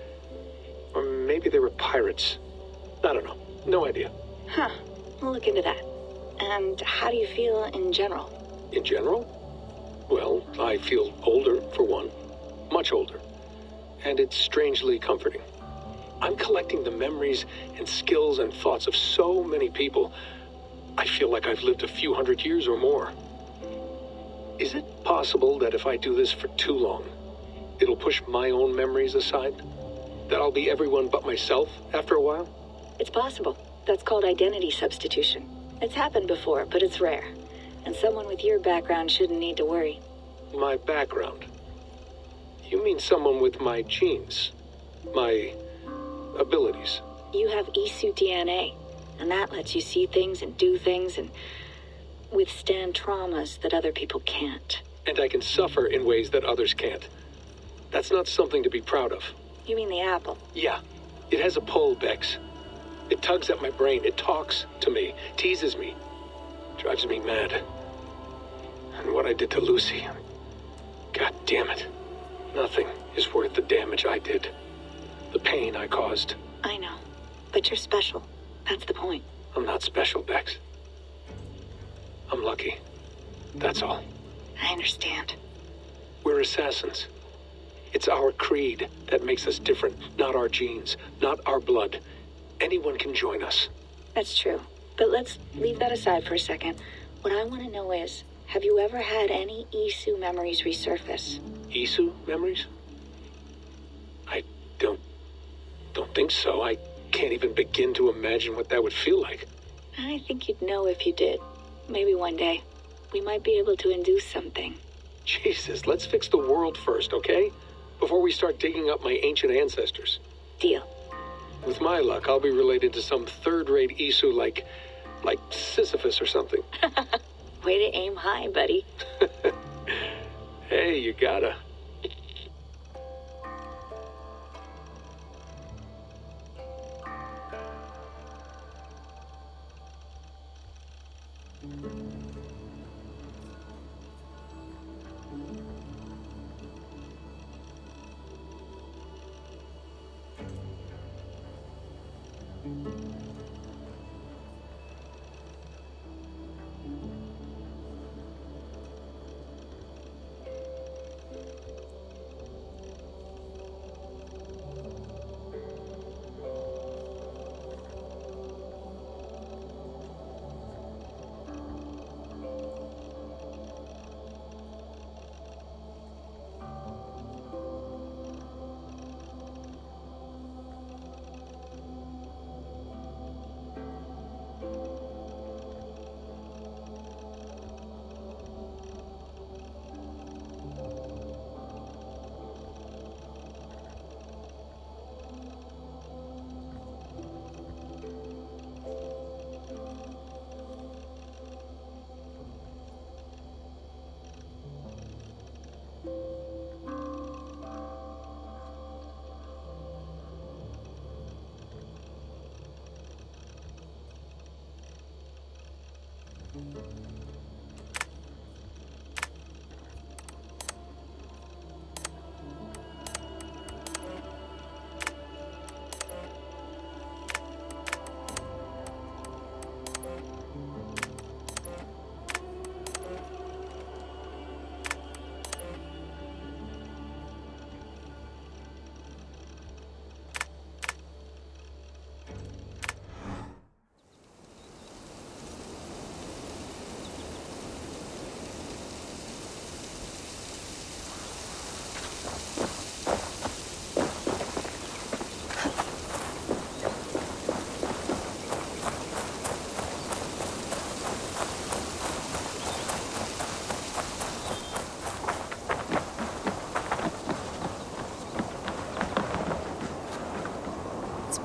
Or maybe they were pirates. I don't know. No idea. Huh, we'll look into that. And how do you feel in general? In general? Well, I feel older, for one. Much older. And it's strangely comforting. I'm collecting the memories and skills and thoughts of so many people. I feel like I've lived a few hundred years or more. Is it possible that if I do this for too long, it'll push my own memories aside? That I'll be everyone but myself after a while? It's possible. That's called identity substitution. It's happened before, but it's rare. And someone with your background shouldn't need to worry. My background? You mean someone with my genes? My abilities? You have Isu DNA, and that lets you see things and do things and withstand traumas that other people can't. And I can suffer in ways that others can't. That's not something to be proud of. You mean the apple? Yeah. It has a pull, Bex. It tugs at my brain. It talks to me. Teases me. Drives me mad. And what I did to Lucy... God damn it. Nothing is worth the damage I did. The pain I caused. I know. But you're special. That's the point. I'm not special, Bex. I'm lucky. That's all. I understand. We're assassins. It's our creed that makes us different, not our genes, not our blood. Anyone can join us. That's true. But let's leave that aside for a second. What I want to know is, have you ever had any Isu memories resurface? Isu memories? I don't think so. I can't even begin to imagine what that would feel like. I think you'd know if you did. Maybe one day. We might be able to induce something. Jesus, let's fix the world first, okay? Before we start digging up my ancient ancestors. Deal. With my luck, I'll be related to some third-rate Isu like Sisyphus or something. Way to aim high, buddy. Hey, you gotta.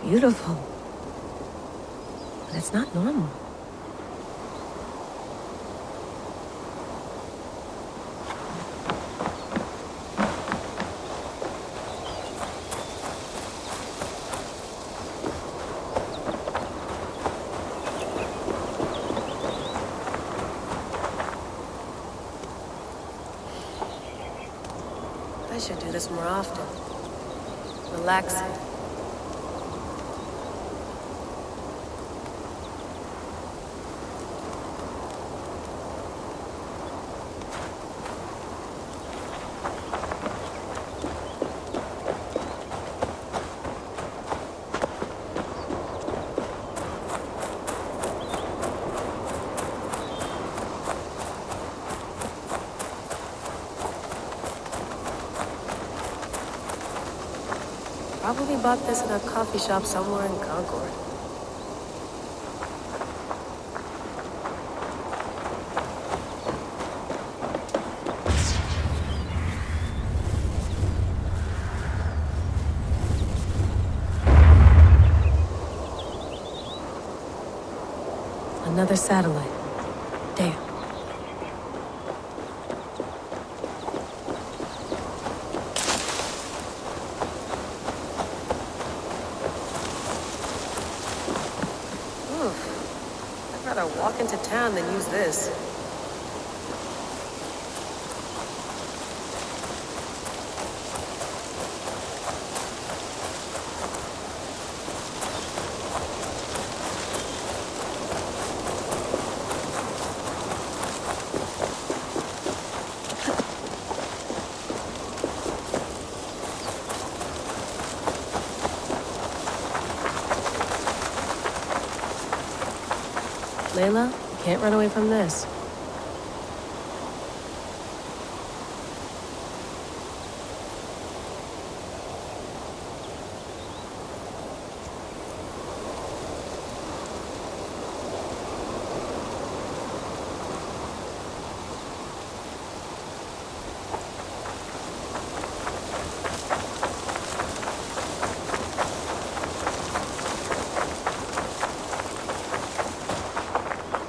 Beautiful. But it's not normal. I should do this more often. Relaxing. Probably bought this at a coffee shop somewhere in Concord. Another satellite. Damn. I'd rather walk into town than use this. Layla, you can't run away from this.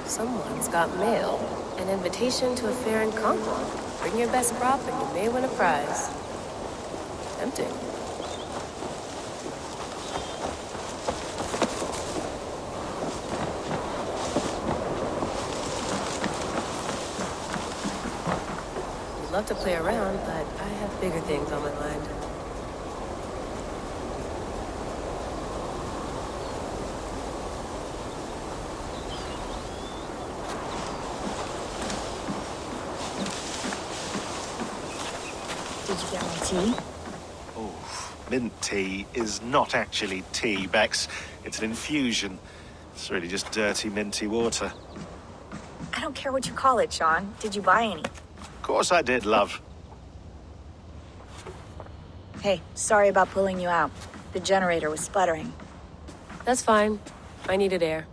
Someone's got mail. An invitation to a fair in Concord. Bring your best prop and you may win a prize. Tempting. We'd love to play around, but I have bigger things on my mind. Did you get my tea? Oh, mint tea is not actually tea, Bex. It's an infusion. It's really just dirty, minty water. I don't care what you call it, Sean. Did you buy any? Of course I did, love. Hey, sorry about pulling you out. The generator was sputtering. That's fine. I needed air.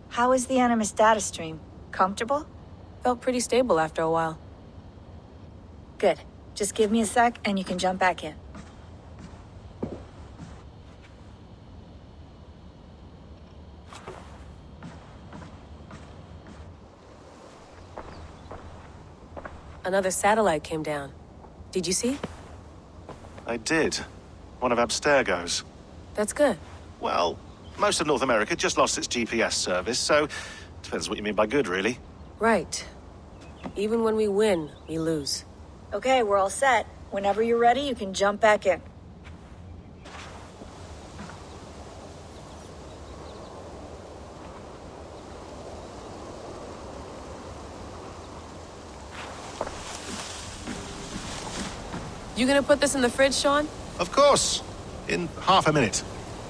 How is the Animus data stream? Comfortable? Felt pretty stable after a while. Good. Just give me a sec and you can jump back in. Another satellite came down. Did you see? I did. One of Abstergo's. That's good. Well, most of North America just lost its GPS service, so depends what you mean by good, really. Right. Even when we win, we lose. Okay, we're all set. Whenever you're ready, you can jump back in. You gonna put this in the fridge, Sean? Of course. In half a minute.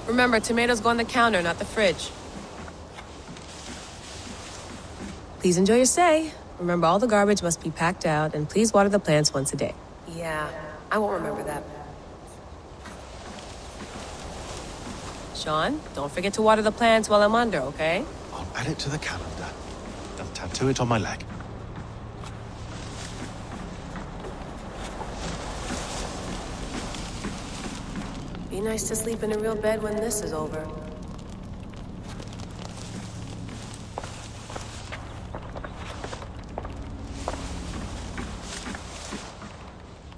Remember, tomatoes go on the counter, not the fridge. Please enjoy your stay. Remember, all the garbage must be packed out, and please water the plants once a day. Yeah, I won't remember that. Sean, don't forget to water the plants while I'm under, okay? I'll add it to the calendar and tattoo it on my leg. Be nice to sleep in a real bed when this is over.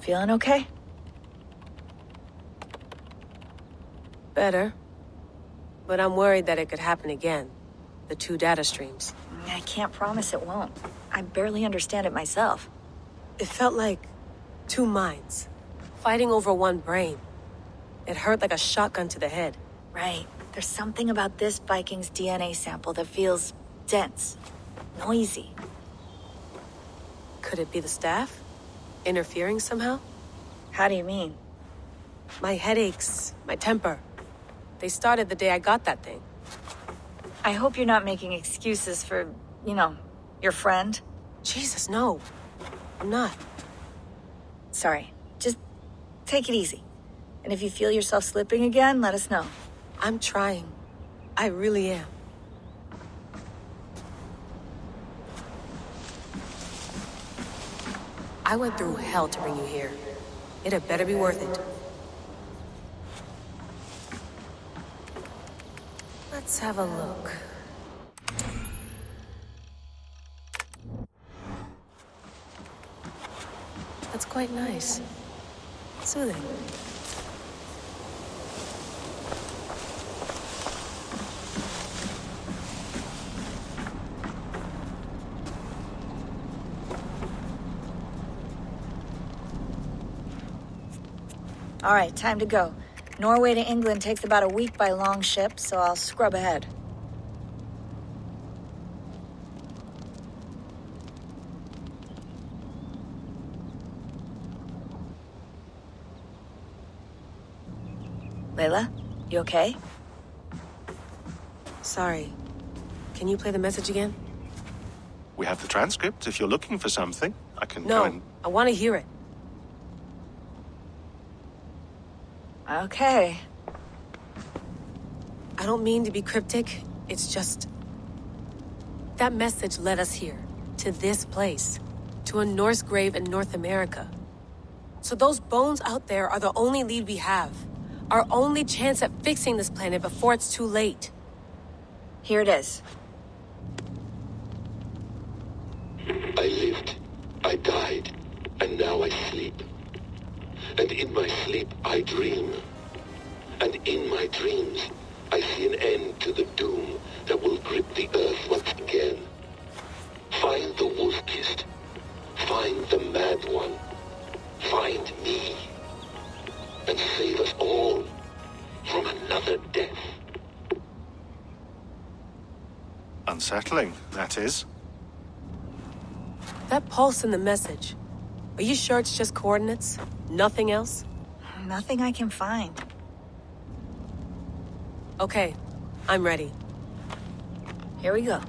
Feeling okay? Better. But I'm worried that it could happen again. The 2 data streams. I can't promise it won't. I barely understand it myself. It felt like 2 minds, fighting over 1 brain. It hurt like a shotgun to the head. Right. There's something about this Viking's DNA sample that feels dense, noisy. Could it be the staff? Interfering somehow? How do you mean? My headaches, my temper. They started the day I got that thing. I hope you're not making excuses for, your friend. Jesus, no. I'm not. Sorry. Just take it easy. And if you feel yourself slipping again, let us know. I'm trying. I really am. I went through hell to bring you here. It had better be worth it. Let's have a look. That's quite nice. Soothing. All right, time to go. Norway to England takes about a week by long ship, so I'll scrub ahead. Layla, you okay? Sorry. Can you play the message again? We have the transcript. If you're looking for something, I can No, go and... I want to hear it. Okay. I don't mean to be cryptic. It's just... That message led us here. To this place. To a Norse grave in North America. So those bones out there are the only lead we have. Our only chance at fixing this planet before it's too late. Here it is. I lived, I died, and now I sleep. And in my sleep I dream. And in my dreams I see an end to the doom that will grip the earth once again. Find the wolf-kissed. Find the mad one. Find me. And save us all from another death. Unsettling, that is. That pulse in the message. Are you sure it's just coordinates? Nothing else? Nothing I can find. Okay, I'm ready. Here we go.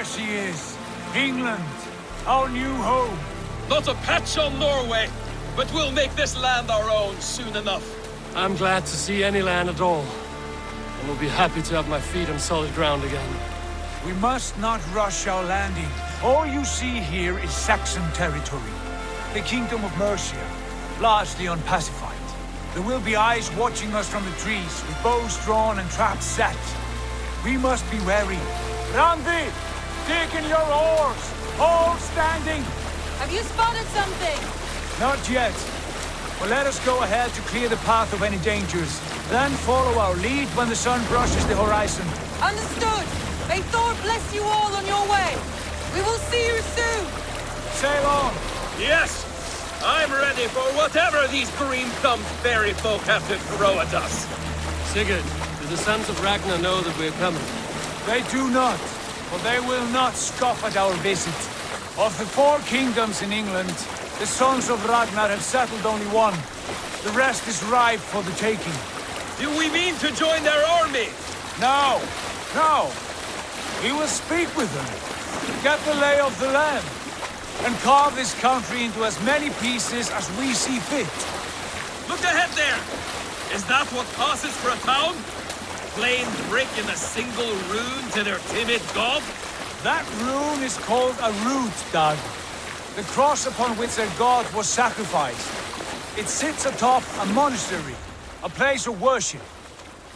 she is. England, our new home. Not a patch on Norway, but we'll make this land our own soon enough. I'm glad to see any land at all. And will be happy to have my feet on solid ground again. We must not rush our landing. All you see here is Saxon territory. The Kingdom of Mercia, largely unpacified. There will be eyes watching us from the trees, with bows drawn and traps set. We must be wary. Randi, dig in your oars! All standing! Have you spotted something? Not yet. But let us go ahead to clear the path of any dangers. Then follow our lead when the sun brushes the horizon. Understood! May Thor bless you all on your way! We will see you soon! Sail on! Yes! I'm ready for whatever these green-thumbed fairy folk have to throw at us. Sigurd, do the sons of Ragnar know that we're coming? They do not, but they will not scoff at our visit. Of the 4 kingdoms in England, the sons of Ragnar have settled only one. The rest is ripe for the taking. Do we mean to join their army? No, no. We will speak with them, get the lay of the land, and carve this country into as many pieces as we see fit. Look ahead there! Is that what passes for a town? Plain brick in a single rune to their timid god? That rune is called a root, Dag. The cross upon which their god was sacrificed. It sits atop a monastery, a place of worship.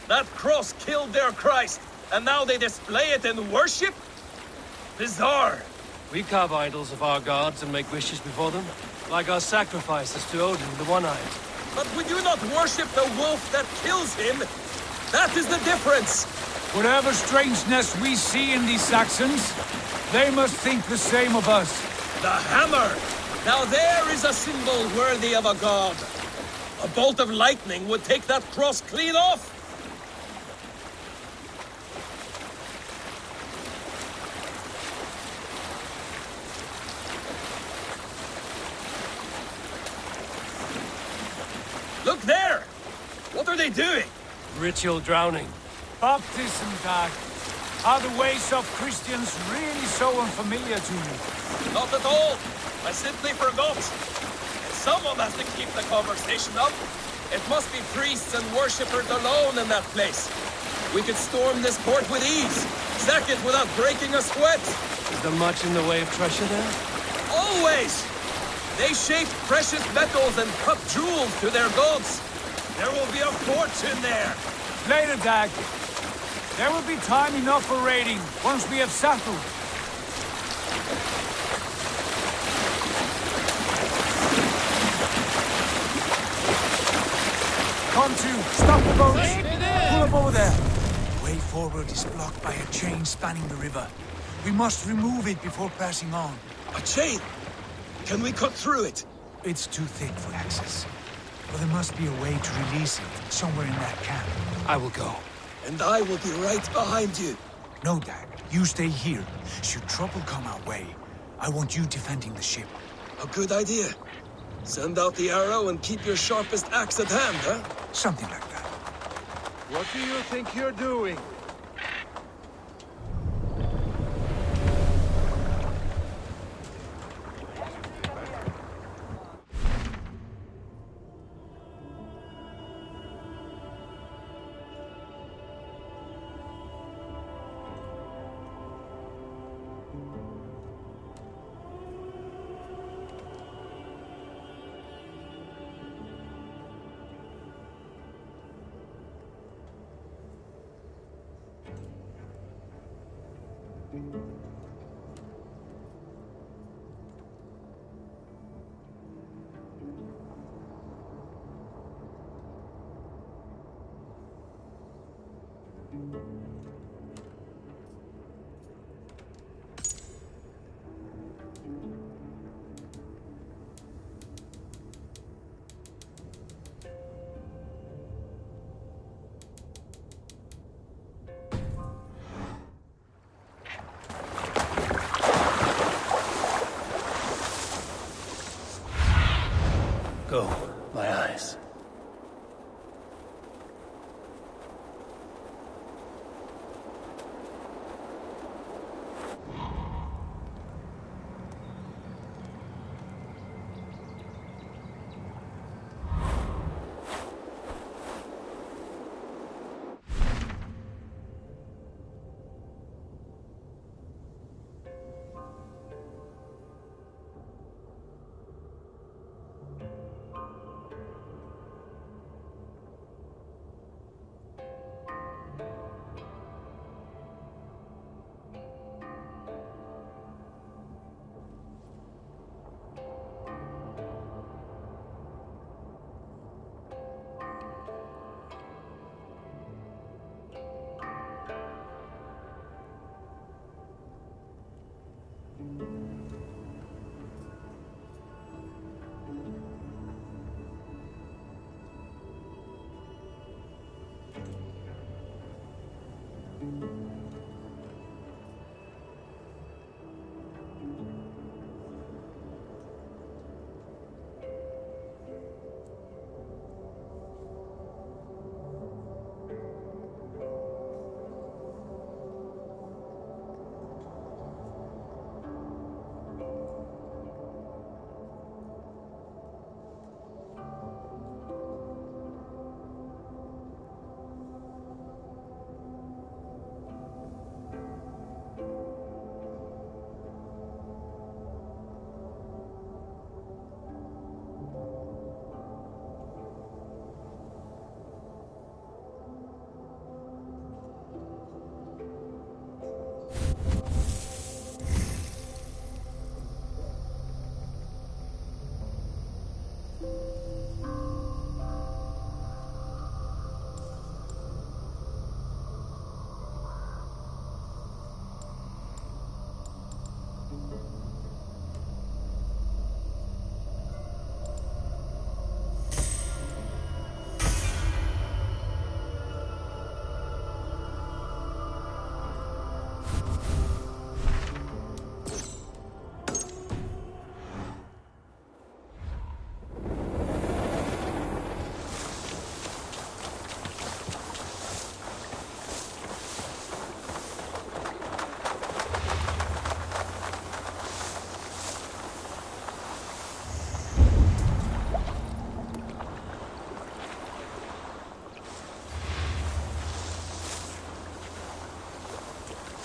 That cross killed their Christ, and now they display it in worship? Bizarre. We carve idols of our gods and make wishes before them, like our sacrifices to Odin, the One-Eyed. But we do not worship the wolf that kills him. That is the difference. Whatever strangeness we see in these Saxons, they must think the same of us. The hammer! Now there is a symbol worthy of a god. A bolt of lightning would take that cross clean off. Look there! What are they doing? Ritual drowning. Baptism, Dag. Are the ways of Christians really so unfamiliar to you? Not at all. I simply forgot. And someone has to keep the conversation up. It must be priests and worshippers alone in that place. We could storm this port with ease. Sack it without breaking a sweat. Is there much in the way of treasure there? Always! They shape precious metals and cut jewels to their gods. There will be a fortune there. Later, Dag. There will be time enough for raiding, once we have settled. Come to, stop the boats. Pull up over there. The way forward is blocked by a chain spanning the river. We must remove it before passing on. A chain? Can we cut through it? It's too thick for access. But there must be a way to release it, somewhere in that camp. I will go. And I will be right behind you. No, Dag. You stay here. Should trouble come our way, I want you defending the ship. A good idea. Send out the arrow and keep your sharpest axe at hand, huh? Something like that. What do you think you're doing? Go, my eyes.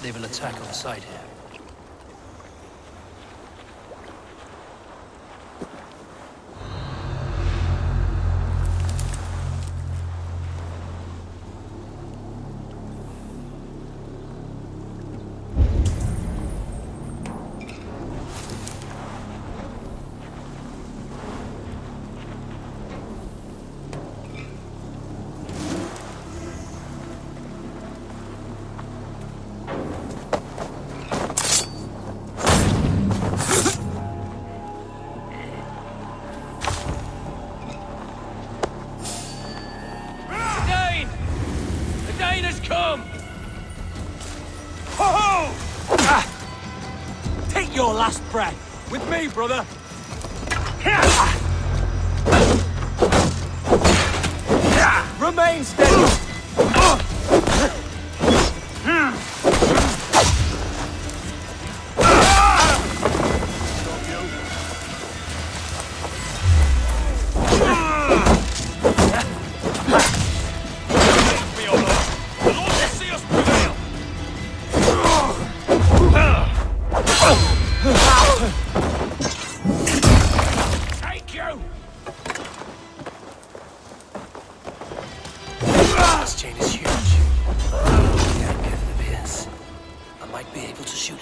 They will attack on sight here. Your last breath. With me, brother. Remain steady. This chain is huge. Can't get it appears. I might be able to shoot it.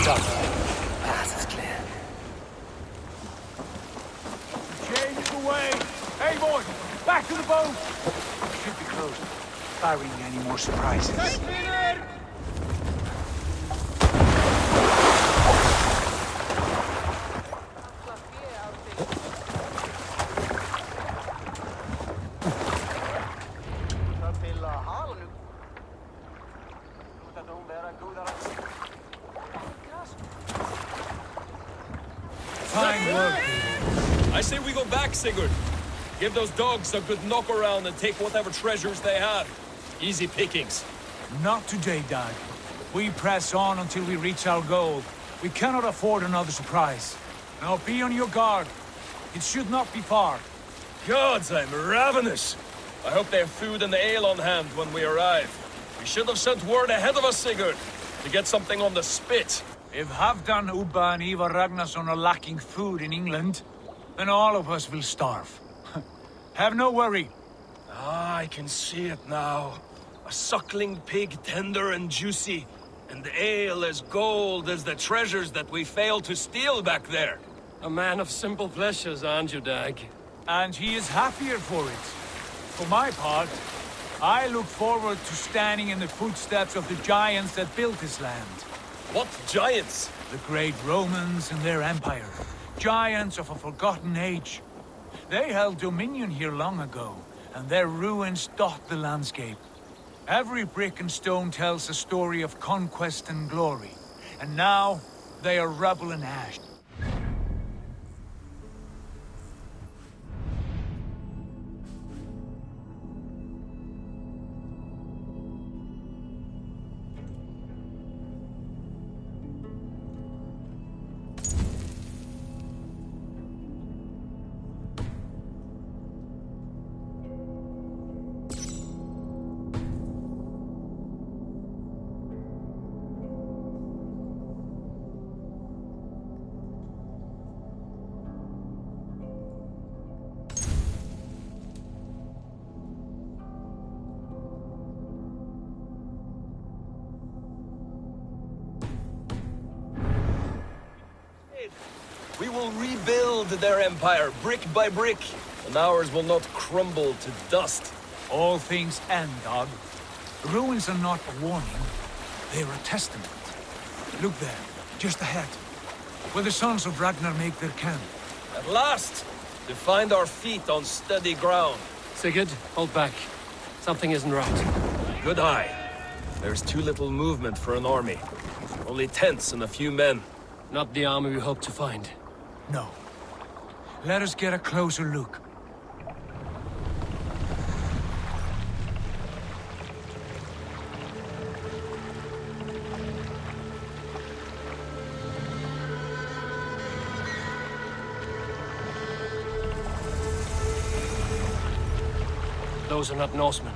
Path is clear. Chain is away. Hey, boys, back to the boat. Should be closed. Barring any more surprises. Fine work. I say we go back, Sigurd. Give those dogs a good knock around and take whatever treasures they have. Easy pickings. Not today, Dad. We press on until we reach our goal. We cannot afford another surprise. Now be on your guard. It should not be far. Gods, I'm ravenous. I hope they have food and ale on hand when we arrive. We should have sent word ahead of us, Sigurd, to get something on the spit. If Halfdan, Ubba and Ivar Ragnarsson are lacking food in England, then all of us will starve. Have no worry. Ah, I can see it now. A suckling pig, tender and juicy, and the ale as gold as the treasures that we failed to steal back there. A man of simple pleasures, aren't you, Dag? And he is happier for it. For my part, I look forward to standing in the footsteps of the giants that built this land. What giants? The great Romans and their empire. Giants of a forgotten age. They held dominion here long ago, and their ruins dot the landscape. Every brick and stone tells a story of conquest and glory. And now, they are rubble and ash. We will rebuild their empire brick by brick, and ours will not crumble to dust. All things end, Dog. The ruins are not a warning, they're a testament. Look there, just ahead, where the sons of Ragnar make their camp. At last! To find our feet on steady ground. Sigurd, hold back. Something isn't right. Good eye. There's too little movement for an army. Only tents and a few men. Not the army we hope to find. No. Let us get a closer look. Those are not Norsemen.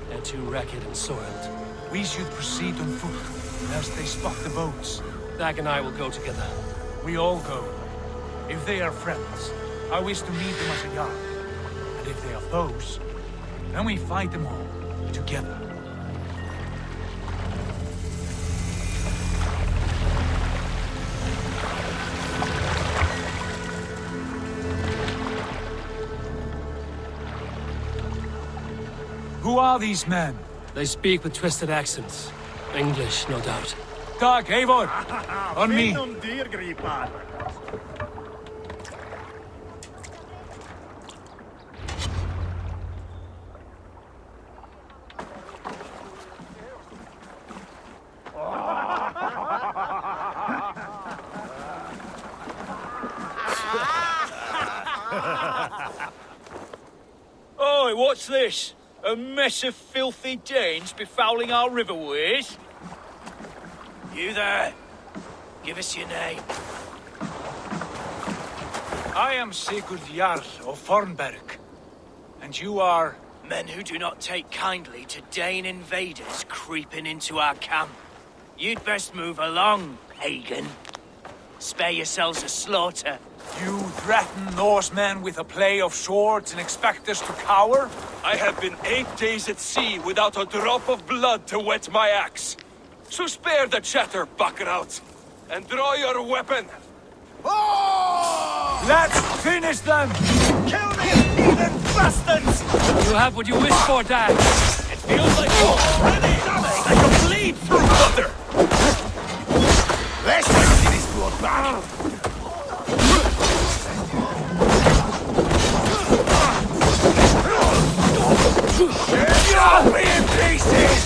They're too ragged and soiled. We should proceed on foot, lest they spot the boats. Dag and I will go together. We all go. If they are friends, I wish to meet them as a yard. And if they are foes, then we fight them all, together. Who are these men? They speak with twisted accents. English, no doubt. Dag, Eivor! On me! Oi, what's this? A mess of filthy Danes befouling our riverways? You there? Give us your name. I am Sigurd Jarl of Fornberg. And you are? Men who do not take kindly to Dane invaders creeping into our camp. You'd best move along, pagan. Spare yourselves a slaughter. You threaten Norsemen with a play of swords and expect us to cower? I have been 8 days at sea without a drop of blood to wet my axe. So spare the chatter, Buckerout, and draw your weapon. Oh! Let's finish them! Kill me, heathen bastards! You have what you wish for, Dag. It feels like you're already I can bleed through thunder! Let's see this bloodbath! You'll be in pieces!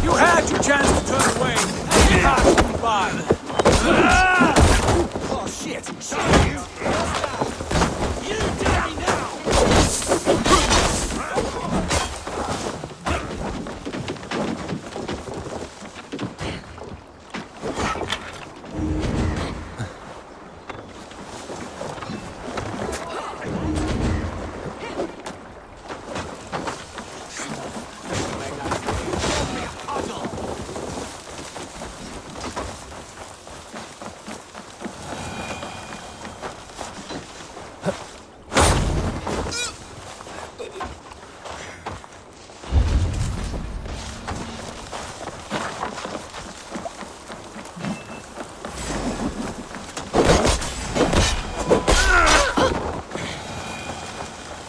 You had your chance to turn away. You passed me by. Oh shit! Sorry, you! You dare me now!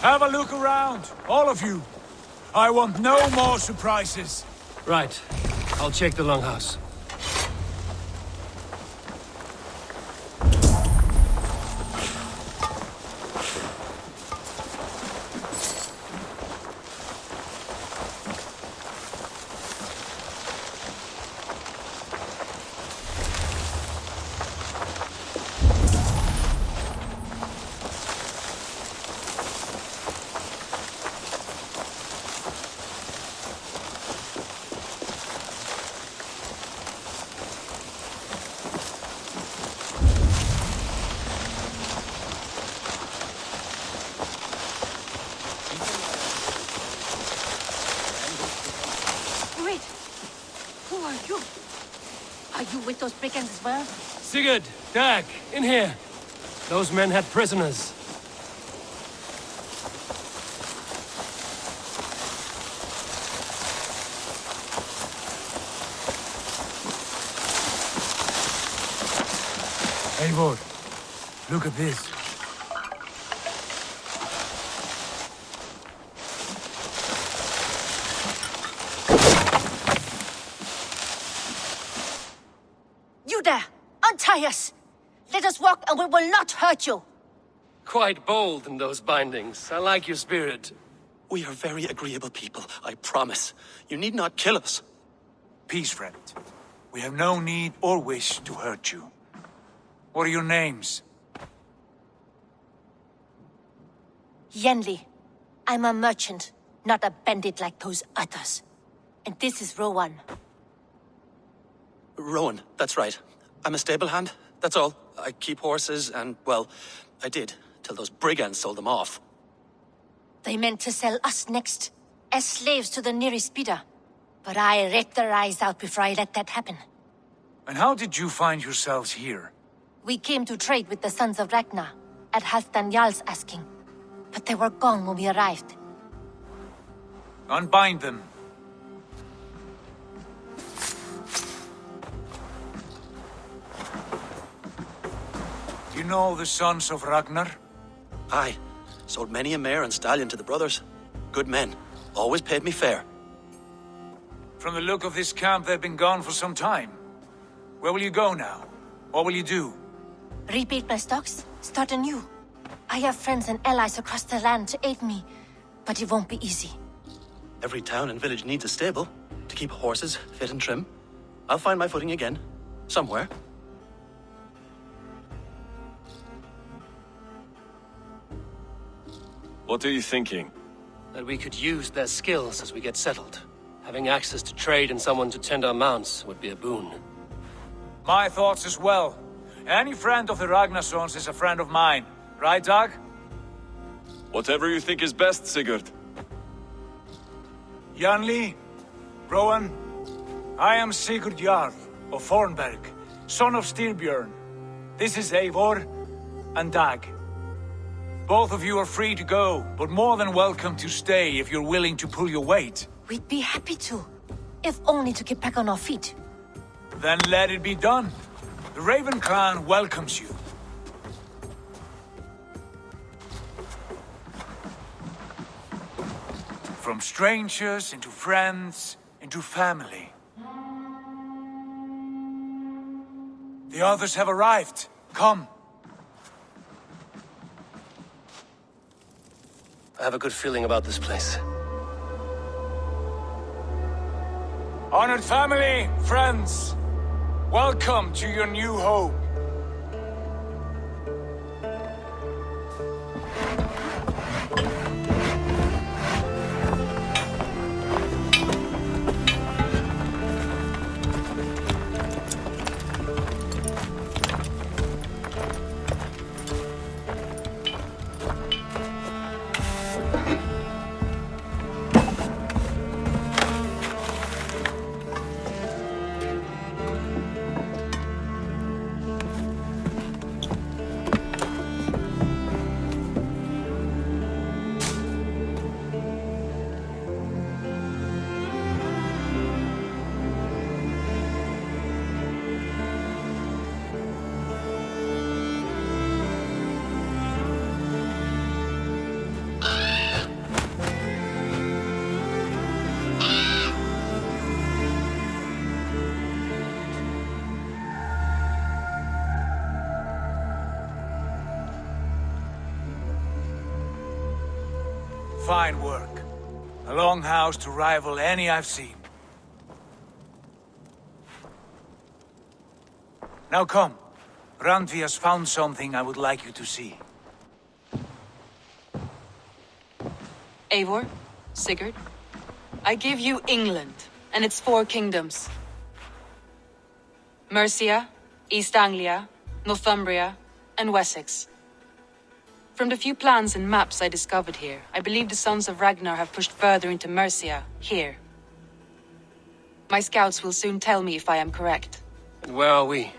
Have a look around, all of you. I want no more surprises. Right. I'll check the longhouse. those brigands as well? Sigurd, Dag, in here. Those men had prisoners. Eivor, look at this. You there! Untie us! Let us walk and we will not hurt you! Quite bold in those bindings. I like your spirit. We are very agreeable people, I promise. You need not kill us. Peace, friend. We have no need or wish to hurt you. What are your names? Yenli. I'm a merchant, not a bandit like those others. And this is Rowan. Rowan, that's right. I'm a stable hand, that's all. I keep horses and, well, I did, till those brigands sold them off. They meant to sell us next, as slaves to the nearest bidder. But I ripped their eyes out before I let that happen. And how did you find yourselves here? We came to trade with the Sons of Ragnar, at Halfdan Jarl's asking. But they were gone when we arrived. Unbind them. Do you know the Sons of Ragnar? Aye. Sold many a mare and stallion to the brothers. Good men. Always paid me fair. From the look of this camp, they've been gone for some time. Where will you go now? What will you do? Rebuild my stocks, start anew. I have friends and allies across the land to aid me, but it won't be easy. Every town and village needs a stable to keep horses fit and trim. I'll find my footing again. Somewhere. What are you thinking? That we could use their skills as we get settled. Having access to trade and someone to tend our mounts would be a boon. My thoughts as well. Any friend of the Ragnarsons is a friend of mine. Right, Dag? Whatever you think is best, Sigurd. Janli, Rowan, I am Sigurd Jarl of Fornberg, son of Styrbjörn. This is Eivor and Dag. Both of you are free to go, but more than welcome to stay if you're willing to pull your weight. We'd be happy to, if only to get back on our feet. Then let it be done. The Raven clan welcomes you. From strangers into friends, into family. The others have arrived. Come. I have a good feeling about this place. Honored family, friends, welcome to your new home. Fine work. A longhouse to rival any I've seen. Now come. Randvi has found something I would like you to see. Eivor, Sigurd, I give you England and its 4 kingdoms. Mercia, East Anglia, Northumbria, and Wessex. From the few plans and maps I discovered here, I believe the Sons of Ragnar have pushed further into Mercia, here. My scouts will soon tell me if I am correct. And where are we?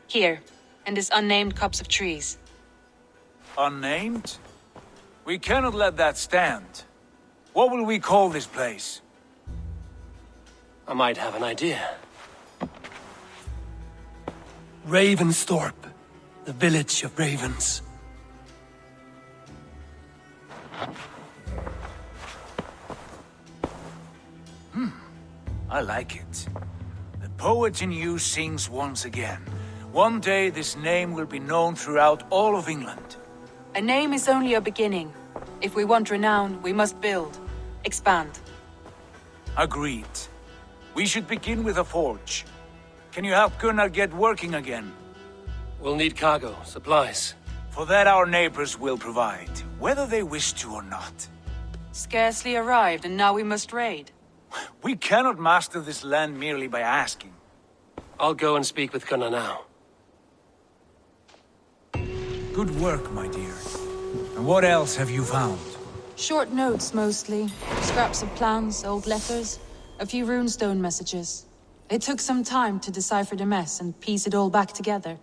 Here, in this unnamed copse of trees. Unnamed? We cannot let that stand. What will we call this place? I might have an idea. Ravensthorpe, the village of ravens. I like it. The poet in you sings once again. One day this name will be known throughout all of England. A name is only a beginning. If we want renown, we must build, expand. Agreed. We should begin with a forge. Can you help Gunnar get working again? We'll need cargo, supplies. For that our neighbors will provide, whether they wish to or not. Scarcely arrived, and now we must raid. We cannot master this land merely by asking. I'll go and speak with Gunnar now. Good work, my dear. And what else have you found? Short notes, mostly. Scraps of plans, old letters, a few runestone messages. It took some time to decipher the mess and piece it all back together.